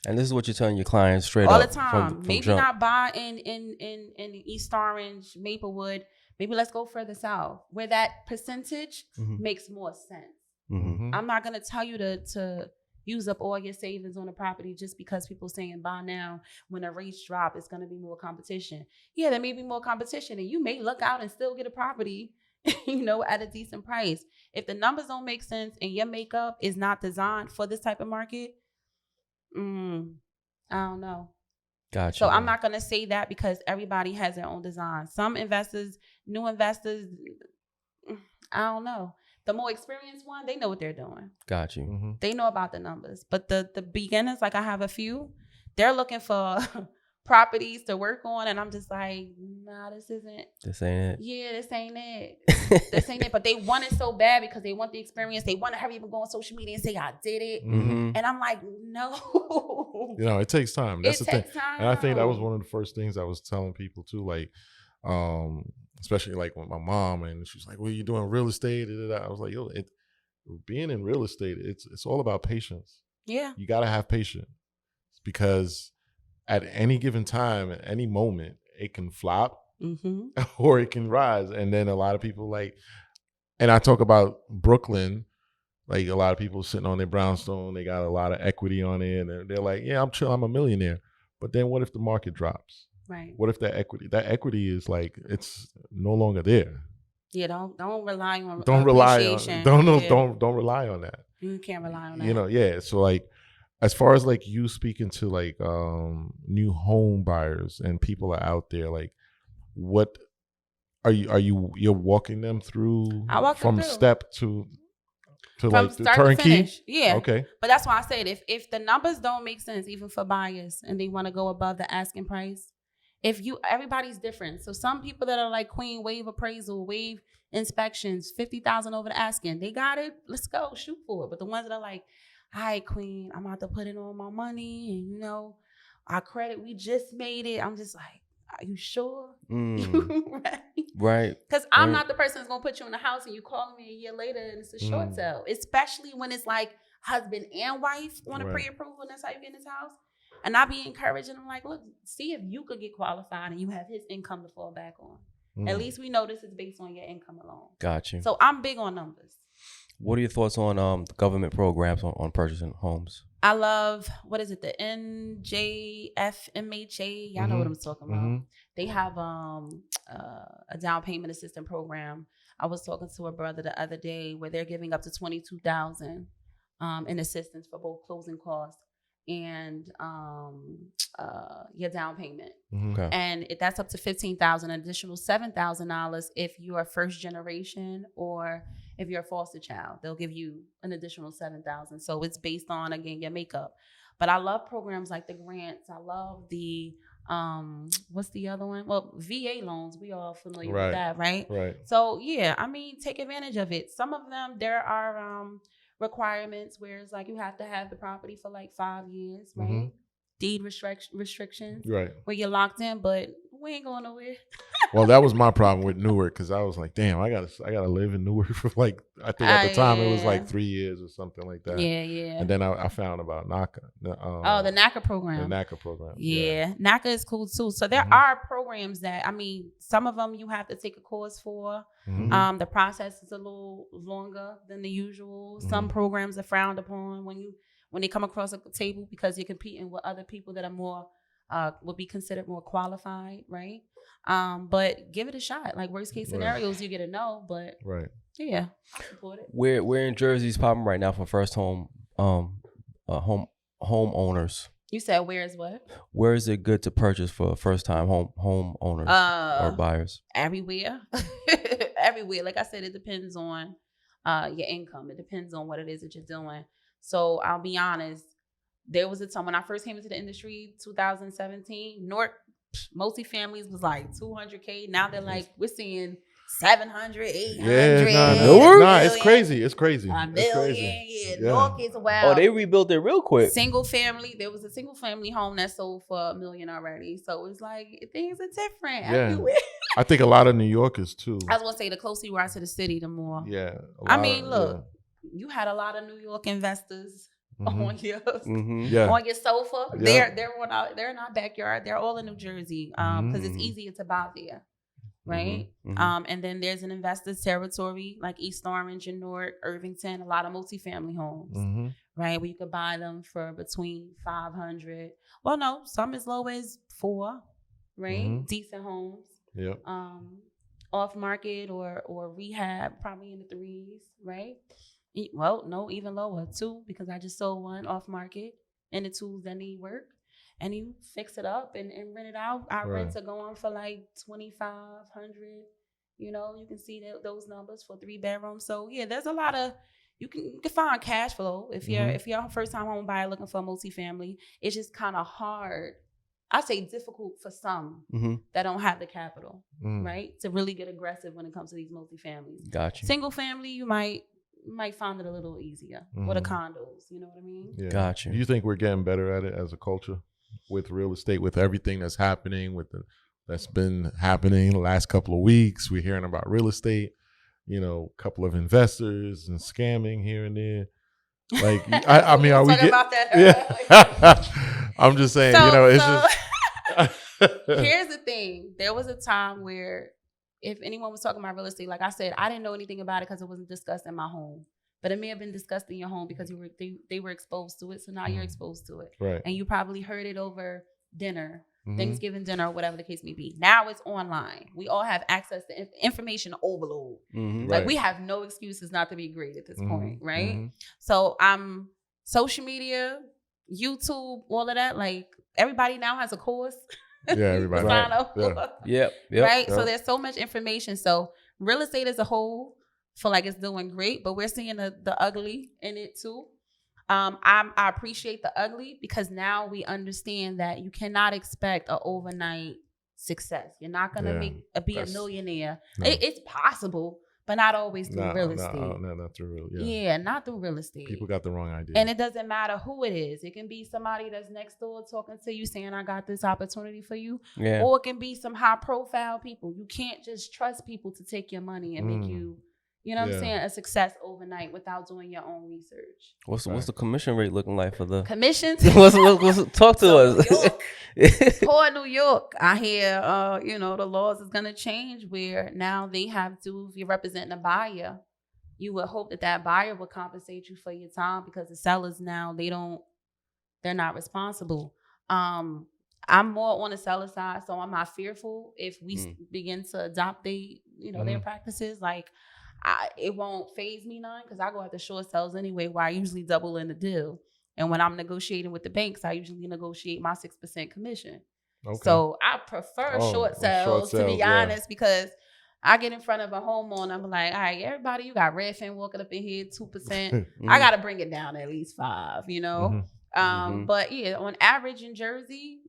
And this is what you're telling your clients straight all up the time. from Maybe jump. not buy in East Orange, Maplewood. Maybe let's go further south where that percentage makes more sense. I'm not gonna tell you to use up all your savings on a property just because people saying buy now. When the rates drop, it's gonna be more competition. Yeah, there may be more competition, and you may look out and still get a property, you know, at a decent price. If the numbers don't make sense and your makeup is not designed for this type of market, I don't know. Gotcha. So I'm not going to say that because everybody has their own design. Some investors, new investors, I don't know. The more experienced one, they know what they're doing. Got you. They know about the numbers. But the beginners, like I have a few, they're looking for properties to work on. And I'm just like, nah, this isn't. This ain't it. Yeah, this ain't it. This ain't it. But they want it so bad because they want the experience. They want to hurry up and go on social media and say, I did it. And I'm like, no. You know, it takes time. That's the thing. Time. And I think that was one of the first things I was telling people too, like, especially like with my mom, and she's like, "What are you doing, real estate?" I was like, "Yo, being in real estate, it's all about patience. Yeah, you got to have patience because at any given time, at any moment, it can flop or it can rise." And then a lot of people like, and I talk about Brooklyn. Like a lot of people sitting on their brownstone, they got a lot of equity on it, and they're like, "Yeah, I'm chill, I'm a millionaire." But then what if the market drops? Right. What if that equity is like it's no longer there? Yeah, don't rely on don't rely on that. You can't rely on that. You know, yeah. So like, as far as like you speaking to like new home buyers and people are out there, like, what you're walking them through from step to from like the start turnkey? to finish. Yeah. Okay. But that's why I said if the numbers don't make sense, even for buyers, and they want to go above the asking price, everybody's different. So some people that are like Queen, wave appraisal, wave inspections, 50,000 over the asking, they got it. Let's go, shoot for it. But the ones that are like, all right, Queen, I'm about to put in all my money, and you know, our credit, we just made it. I'm just like, are you sure? Right. Because I'm not the person that's gonna put you in the house and you calling me a year later and it's a short sale. Especially when it's like husband and wife want a pre-approval and that's how you get in this house. And I be encouraging them like, look, see if you could get qualified and you have his income to fall back on. At least we know this is based on your income alone. Got you. So I'm big on numbers. What are your thoughts on the government programs on purchasing homes? I love, what is it, the NJFMHA? Y'all know what I'm talking about. They have a down payment assistance program. I was talking to a brother the other day where they're giving up to $22,000 in assistance for both closing costs and your down payment. Okay. And that's up to $15,000, an additional $7,000 if you're a first generation or if you're a foster child. They'll give you an additional $7,000. So it's based on, again, your makeup. But I love programs like the grants. I love the what's the other one? Well, VA loans. We all familiar with that, right? Right. So yeah, I mean, take advantage of it. Some of them, there are requirements where it's like you have to have the property for like 5 years, right? Deed restrictions, right? Where you're locked in, but we ain't going nowhere. Well, that was my problem with Newark because I was like, damn, I gotta live in Newark for like, I think at the time it was like 3 years or something like that. Yeah, yeah. And then I found about NACA. The NACA program. The NACA program. Yeah, NACA is cool too. So there are programs that, I mean, some of them you have to take a course for. Mm-hmm. The process is a little longer than the usual. Some programs are frowned upon when they come across a table because you're competing with other people that are more would be considered more qualified, right? But give it a shot. Like worst case scenarios, you get a no, but yeah, I support it. Where in Jersey's popping right now for first home homeowners? You said where is what? Where is it good to purchase for first time home owners or buyers? Everywhere. Everywhere. Like I said, it depends on your income. It depends on what it is that you're doing. So I'll be honest. There was a time when I first came into the industry, 2017, North multifamilies was like 200K. Now they're like, we're seeing 700, 800. Yeah, it's crazy. It's crazy. A million. Yeah. North is wild. Oh, they rebuilt it real quick. Single family. There was a single family home that sold for $1 million already. So it's like things are different everywhere. I think a lot of New Yorkers too. I was gonna say the closer you are to the city, the more. Yeah. I mean, look, you had a lot of New York investors on your on your sofa. Yeah. They're in our backyard. They're all in New Jersey because it's easier to buy there, right? And then there's an investor's territory like East Orange and Newark, Irvington, a lot of multifamily homes, right? Where you could buy them for between 500. Well, no, some as low as 4, right? Decent homes. Yep. Off market or rehab, probably in the 3s, right? Well, no, even lower, 2, because I just sold one off market in the 2s that need work. And you fix it up and rent it out. Our rents are going for like $2,500. You know, you can see those numbers for 3 bedrooms. So yeah, there's a lot of you can find cash flow if you're a first time home buyer looking for a multifamily. It's just kind of hard. I say difficult for some that don't have the capital, right, to really get aggressive when it comes to these multifamilies. Gotcha. Single family, you might find it a little easier with the condos. You know what I mean? Yeah. Gotcha. Do you think we're getting better at it as a culture with real estate, with everything that's happening, that's been happening the last couple of weeks? We're hearing about real estate, you know, a couple of investors and scamming here and there. Like, I mean, are we getting about that? Yeah. I'm just saying, you know, it's just. Here's the thing. There was a time where if anyone was talking about real estate, like I said, I didn't know anything about it because it wasn't discussed in my home. But it may have been discussed in your home because they were exposed to it. So now you're exposed to it. Right. And you probably heard it over dinner, Thanksgiving dinner, or whatever the case may be. Now it's online. We all have access to information overload. Like we have no excuses not to be great at this point, right? So social media, YouTube, all of that, like everybody now has a course. Yeah, everybody. Yep. Right? So there's so much information. So real estate as a whole feel like it's doing great, but we're seeing the ugly in it too. I appreciate the ugly because now we understand that you cannot expect an overnight success. You're not gonna be a millionaire. No. It's possible, but not always through real estate. No, not through real estate. Yeah, not through real estate. People got the wrong idea. And it doesn't matter who it is. It can be somebody that's next door talking to you saying, I got this opportunity for you. Yeah. Or it can be some high profile people. You can't just trust people to take your money and make you, you know what I'm saying, a success overnight without doing your own research. What's the commission rate looking like for the commissions? Talk to us. Poor New York. I hear the laws is gonna change where now they have to, if you're representing a buyer, you would hope that buyer would compensate you for your time because the sellers now they're not responsible. I'm more on the seller side, so I'm not fearful if we begin to adopt their practices. Like it won't faze me none because I go after short sales anyway, where I usually double in the deal. And when I'm negotiating with the banks, I usually negotiate my 6% commission. Okay. So I prefer short sales, to be honest, because I get in front of a homeowner, I'm like, all right, everybody, you got Redfin walking up in here, 2%. I got to bring it down at least 5, you know? But yeah, on average in Jersey,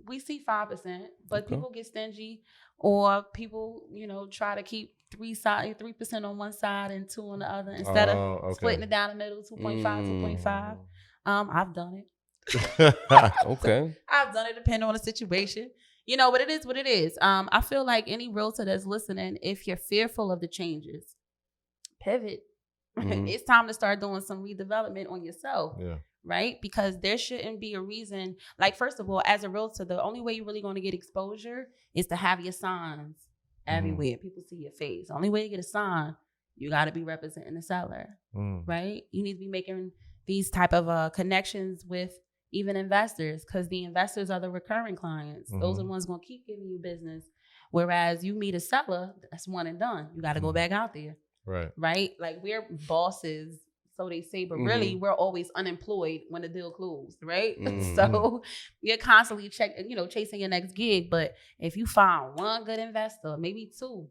we see 5%, but people get stingy or people, try to keep 3% on one side and 2 on the other instead of splitting it down the middle, 2.5, 2.5. I've done it. Okay. I've done it depending on the situation. But it is what it is. I feel like any realtor that's listening, if you're fearful of the changes, pivot. Mhm. It's time to start doing some redevelopment on yourself. Yeah. Right? Because there shouldn't be a reason. Like, first of all, as a realtor, the only way you're really going to get exposure is to have your signs everywhere. People see your face. The only way you get a sign, you got to be representing the seller. Right? You need to be making these type of connections with even investors, because the investors are the recurring clients. Those are the ones going to keep giving you business. Whereas you meet a seller, that's one and done. You got to go back out there. Right? Like, we're bosses, so they say, but really we're always unemployed when the deal closed, right? So you're constantly chasing your next gig. But if you find one good investor, maybe two,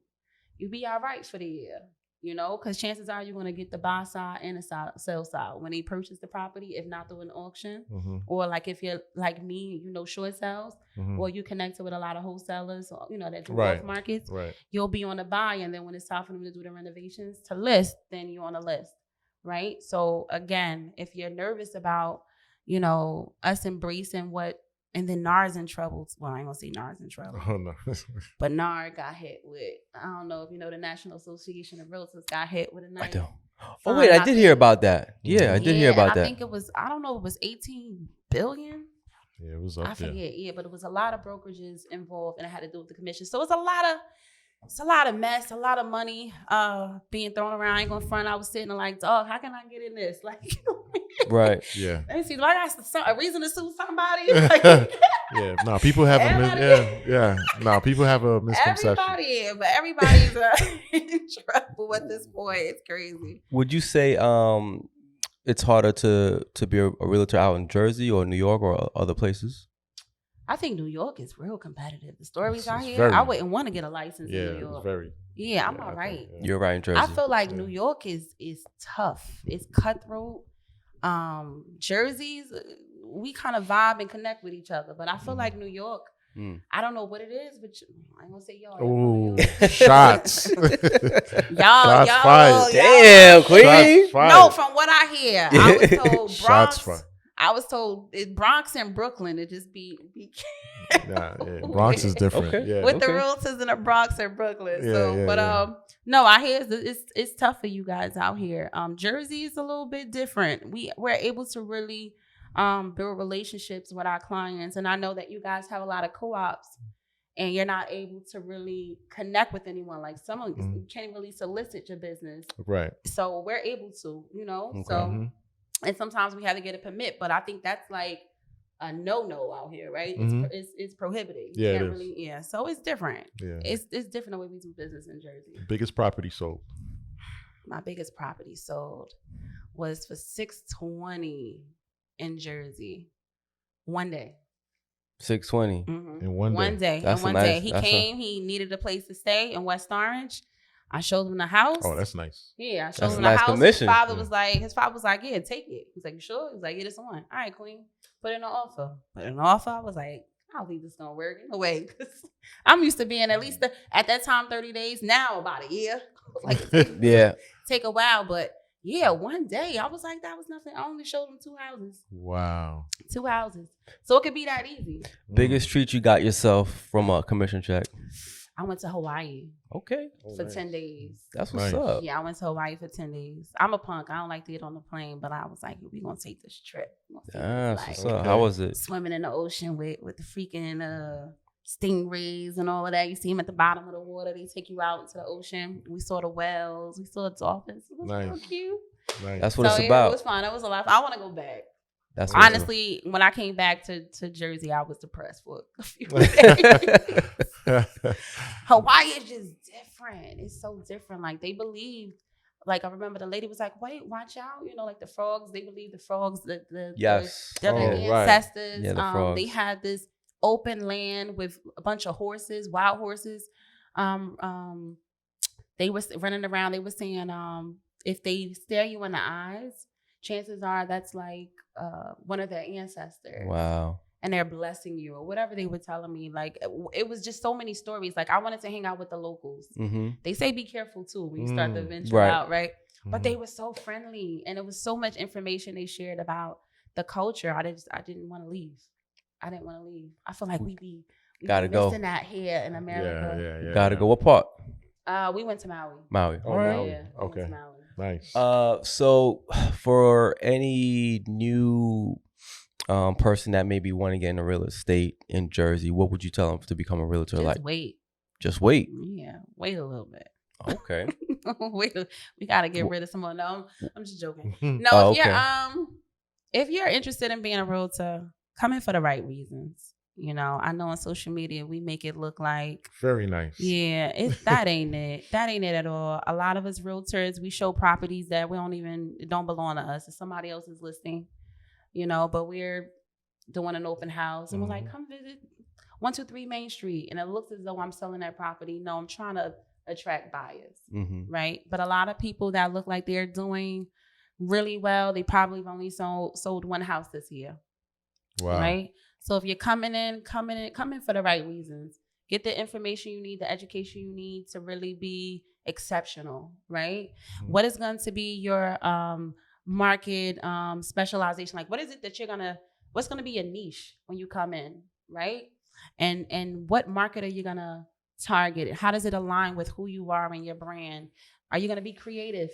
you'll be all right for the year. Because chances are you're going to get the buy side and the sell side when they purchase the property, if not through an auction. Or like if you're like me, short sales, or you connected with a lot of wholesalers, or, that do off markets, you'll be on the buy. And then when it's time for them to do the renovations to list, then you're on the list. Right. So again, if you're nervous about, us embracing and then NAR's in trouble. Well, I ain't gonna say NAR's in trouble. Oh no. But NAR got hit with, I don't know if the National Association of Realtors got hit with a knife. I don't. Oh wait, I did hear about that. Yeah, I did hear about that. I think it was, I don't know, it was 18 billion. Yeah, it was up there. I forget. Yeah, but it was a lot of brokerages involved, and it had to do with the commission. So it's a lot of mess, a lot of money being thrown around. I ain't gonna front. I was sitting there like, dog, how can I get in this? Like, right. Yeah. Let me see. Do I got a reason to sue somebody? Yeah. No, people have people have a misconception. Everybody's in trouble at this point. It's crazy. Would you say it's harder to be a realtor out in Jersey or New York or other places? I think New York is real competitive. The stories out here, I wouldn't want to get a license in New York. I'm all right. You're right in Jersey. I feel like New York is tough. It's cutthroat. Jersey's, we kind of vibe and connect with each other. But I feel like New York, I don't know what it is, but I ain't gonna say y'all. Oh, shots. y'all fired. Damn, Queen. No, from what I hear, I was told Bronx. Shots fired. I was told Bronx and Brooklyn, it just be Bronx is different. Okay. Yeah. With the realtors in the Bronx and Brooklyn. No, I hear it's tough for you guys out here. Jersey is a little bit different. We're able to really build relationships with our clients, and I know that you guys have a lot of co-ops, and you're not able to really connect with anyone. Like someone you can't really solicit your business, right? So we're able to, so. And sometimes we have to get a permit, but I think that's like a no out here, right? It's prohibited. You can't really, so it's different. Yeah. It's different the way we do business in Jersey. Biggest property sold? My biggest property sold was for $620 in Jersey. One day. $620 in one day. That's one day. He came. He needed a place to stay in West Orange. I showed him the house. Oh, that's nice. Yeah, I showed him the house. Commission. His father was like, yeah, take it. He's like, you sure? He's like, yeah, this one. All right, Queen. Put in an offer. I was like, I don't think this is gonna work. No way. I'm used to being at least at that time 30 days. Now about a year. Take a while, but yeah, one day I was like, that was nothing. I only showed him 2 houses. Wow. 2 houses. So it could be that easy. Biggest treat you got yourself from a commission check? I went to Hawaii. Okay. For 10 days. That's what's up. Yeah, I went to Hawaii for 10 days. I'm a punk. I don't like to get on the plane, but I was like, we're going to take this trip. What's up? How was it? Swimming in the ocean with the freaking stingrays and all of that. You see them at the bottom of the water. They take you out into the ocean. We saw the whales. We saw the dolphins. It was so cute. Nice. That's what it's about. It was fun. It was a lot. I want to go back. That's honestly, when I came back to Jersey, I was depressed for a few days. Hawaii is just different. It's so different. Like they believe, like I remember the lady was like, "Wait, watch out!" Like the frogs. They believe the frogs, the ancestors. Yeah, the frogs. They had this open land with a bunch of horses, wild horses. They were running around. They were saying, if they stare you in the eyes, chances are that's like one of their ancestors. Wow. And they're blessing you or whatever they were telling me. Like, it was just so many stories. Like, I wanted to hang out with the locals. Mm-hmm. They say be careful, too, when you start to venture out, right? Mm-hmm. But they were so friendly. And it was so much information they shared about the culture. I didn't want to leave. I didn't want to leave. I feel like we Gotta go. Missing that here in America. Gotta go. What part? We went to Maui. Maui. Oh, Maui. Yeah, we went Okay. to Maui. Nice. So for any new person that maybe want to get into real estate in Jersey, what would you tell them to become a realtor? Just wait. Just wait. Yeah, wait a little bit. Okay. Wait, we gotta get rid of someone. No, I'm just joking. No, Oh, if you're interested in being a realtor, come in for the right reasons. You know, I know on social media we make it look like Very nice. yeah, that ain't it. That ain't it at all. A lot of us realtors, we show properties that it don't belong to us. It's somebody else's listing, you know, but we're doing an open house and we're like, come visit 123 Main Street. And it looks as though I'm selling that property. No, I'm trying to attract buyers, right? But a lot of people that look like they're doing really well, they probably have only sold one house this year. Wow. Right? So if you're coming in for the right reasons. Get the information you need, the education you need to really be exceptional, right? What is going to be your market specialization? Like, what is it that what's going to be a niche when you come in, right? And what market are you going to target? How does it align with who you are and your brand? Are you going to be creative?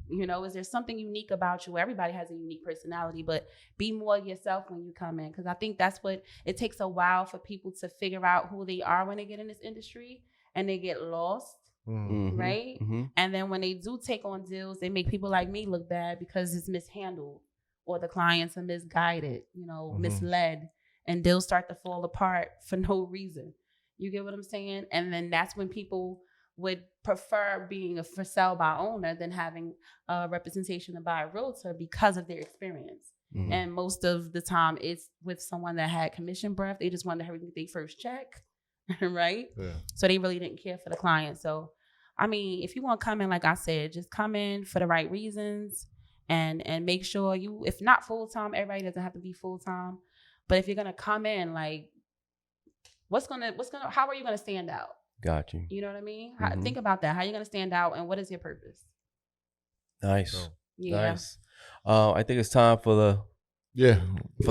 You know, is there something unique about you? Everybody has a unique personality, but be more yourself when you come in. Because I think that's what it takes a while for people to figure out who they are when they get in this industry and they get lost, right? And then when they do take on deals, they make people like me look bad because it's mishandled or the clients are misguided, you know, misled, and deals start to fall apart for no reason. You get what I'm saying? And then that's when people would prefer being a for sale by owner than having a representation by a realtor because of their experience. And most of the time it's with someone that had commission breath. They just wanted to hurry get their first check, right? Yeah. So they really didn't care for the client. So, I mean, if you want to come in, like I said, just come in for the right reasons and make sure if not full-time, everybody doesn't have to be full-time. But if you're going to come in, like, how are you going to stand out? Got you. You know what I mean? Think about that. How are you going to stand out and what is your purpose? Nice. So, yeah. Nice. I think it's time for the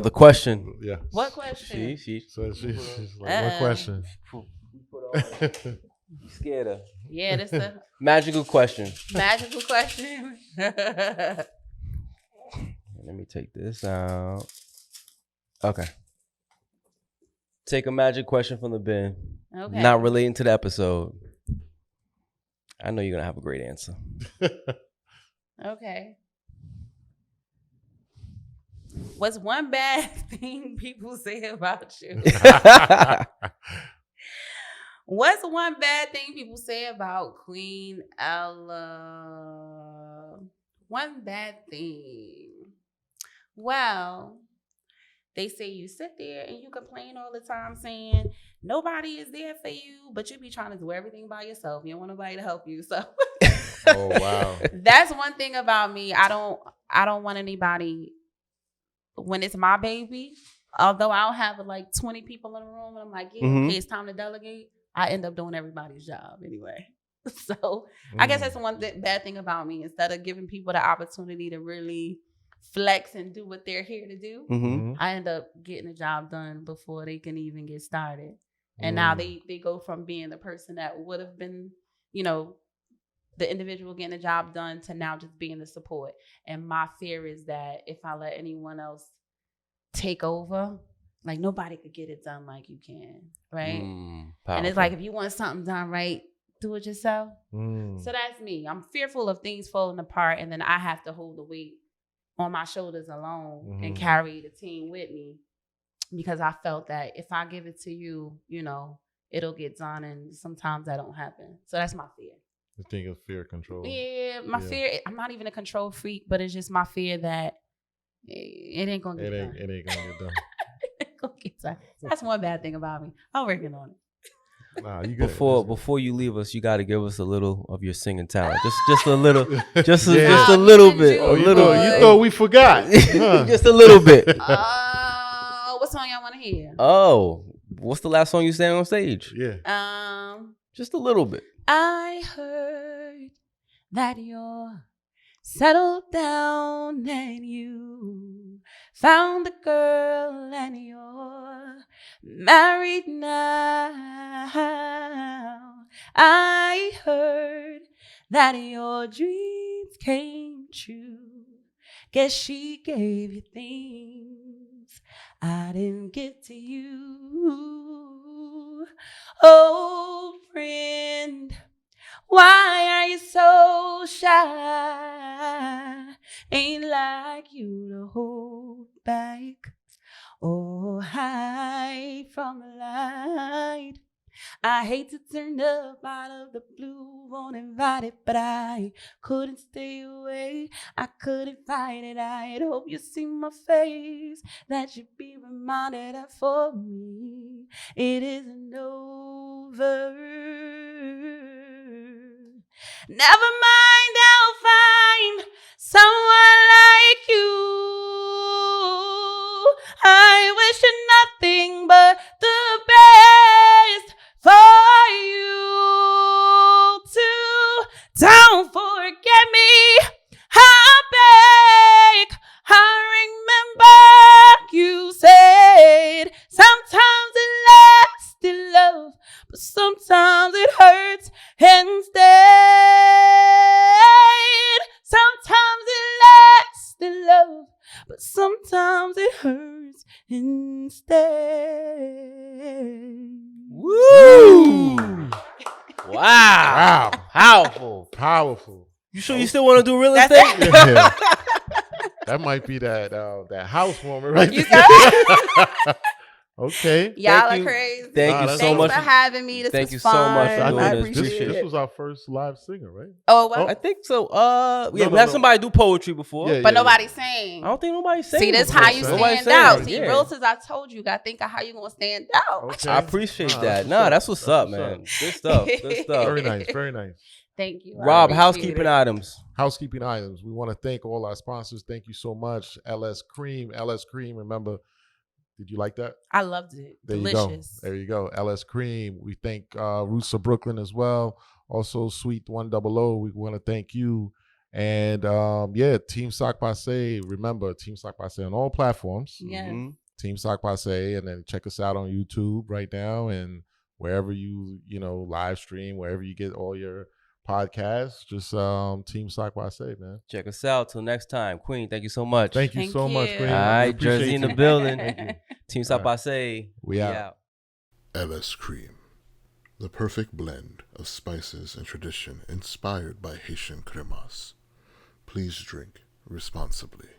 question. Yeah. What question? She's like, what question? You scared her. Yeah, that's the magical question. Magical question. Let me take this out. Okay. Take a magic question from the bin. Okay. Not relating to the episode. I know you're going to have a great answer. Okay. What's one bad thing people say about you? What's one bad thing people say about Queenella? One bad thing. Well, they say you sit there and you complain all the time saying nobody is there for you, but you be trying to do everything by yourself. You don't want nobody to help you. So oh wow. That's one thing about me. I don't want anybody when it's my baby. Although I'll have like 20 people in the room and I'm like, yeah, okay, it's time to delegate. I end up doing everybody's job anyway. So I guess that's one bad thing about me. Instead of giving people the opportunity to really flex and do what they're here to do, I end up getting the job done before they can even get started. And now they go from being the person that would have been, you know, the individual getting the job done to now just being the support. And my fear is that if I let anyone else take over, like nobody could get it done like you can, right? And it's like, if you want something done right, do it yourself. So that's me. I'm fearful of things falling apart and then I have to hold the weight on my shoulders alone and carry the team with me, because I felt that if I give it to you, you know, it'll get done, and sometimes that don't happen. So that's my fear. You think of fear control? Yeah, my fear. I'm not even a control freak, but it's just my fear that it ain't gonna get done. It ain't gonna get done. It ain't gonna get done. That's one bad thing about me. I'm working on it. Nah, you before you leave us, you got to give us a little of your singing talent. Just a little, just a little bit. Oh, you thought we forgot? Huh. Just a little bit. What song y'all want to hear? Oh, what's the last song you sang on stage? Yeah. Just a little bit. I heard that you're settled down and you found the girl and you're married now. I heard that your dreams came true. Guess she gave you things I didn't give to you. Oh, friend, why are you so shy? Ain't like you to hold back or hide from the light. I hate to turn up out of the blue uninvited, but I couldn't stay away. I couldn't fight it. I'd hope you see my face, that you'd be reminded that for me it isn't over. Never mind, I'll find someone like you. I wish you nothing but the best for you too. Don't forget me. I beg. I remember you said sometimes it lasts in love, but sometimes it hurts instead. Sometimes it lasts in love, but sometimes it hurts instead. Woo! Wow. Wow. Powerful. Powerful. You sure you still want to do real That's estate? it. Yeah. That might be that housewarmer right You there. said Okay. y'all Thank are you. crazy. Thank Nah, you that's so Thanks much. for having me. This Thank was you so much for fun. doing I this. appreciate This it. was our first live singer, right? Oh, what? I think so. We no, had no. somebody do poetry before. Yeah, But nobody sang. I don't think nobody sang. See, this before. how you Nobody stand sang. out. See, Yeah. realtors, I told you, got to think of how you going to stand out. Okay. I appreciate Nah, that. that's That's what's up, That's man. Good stuff. Good stuff. Very nice. Very nice. Thank you. I Rob, appreciate housekeeping it. items. Housekeeping items. We want to thank all our sponsors. Thank you so much. LS Cream. Remember, did you like that? I loved it. There Delicious. you go. There you go. LS Cream. We thank Roots of Brooklyn as well. Also, Sweet 100. We want to thank you. And Team Sakpase. Remember, Team Sakpase on all platforms. Yes. Mhm. Team Sakpase. And then check us out on YouTube right now and wherever you live stream, wherever you get all your podcasts. Just Team Sakpase, man. Check us out. Till next time. Queen, thank you so much. Thank you Thank so much, you. Queen. All We right, appreciate Jersey in you. the building. Thank you. Team All right. Sakpase. We out. LS Cream, the perfect blend of spices and tradition inspired by Haitian cremas. Please drink responsibly.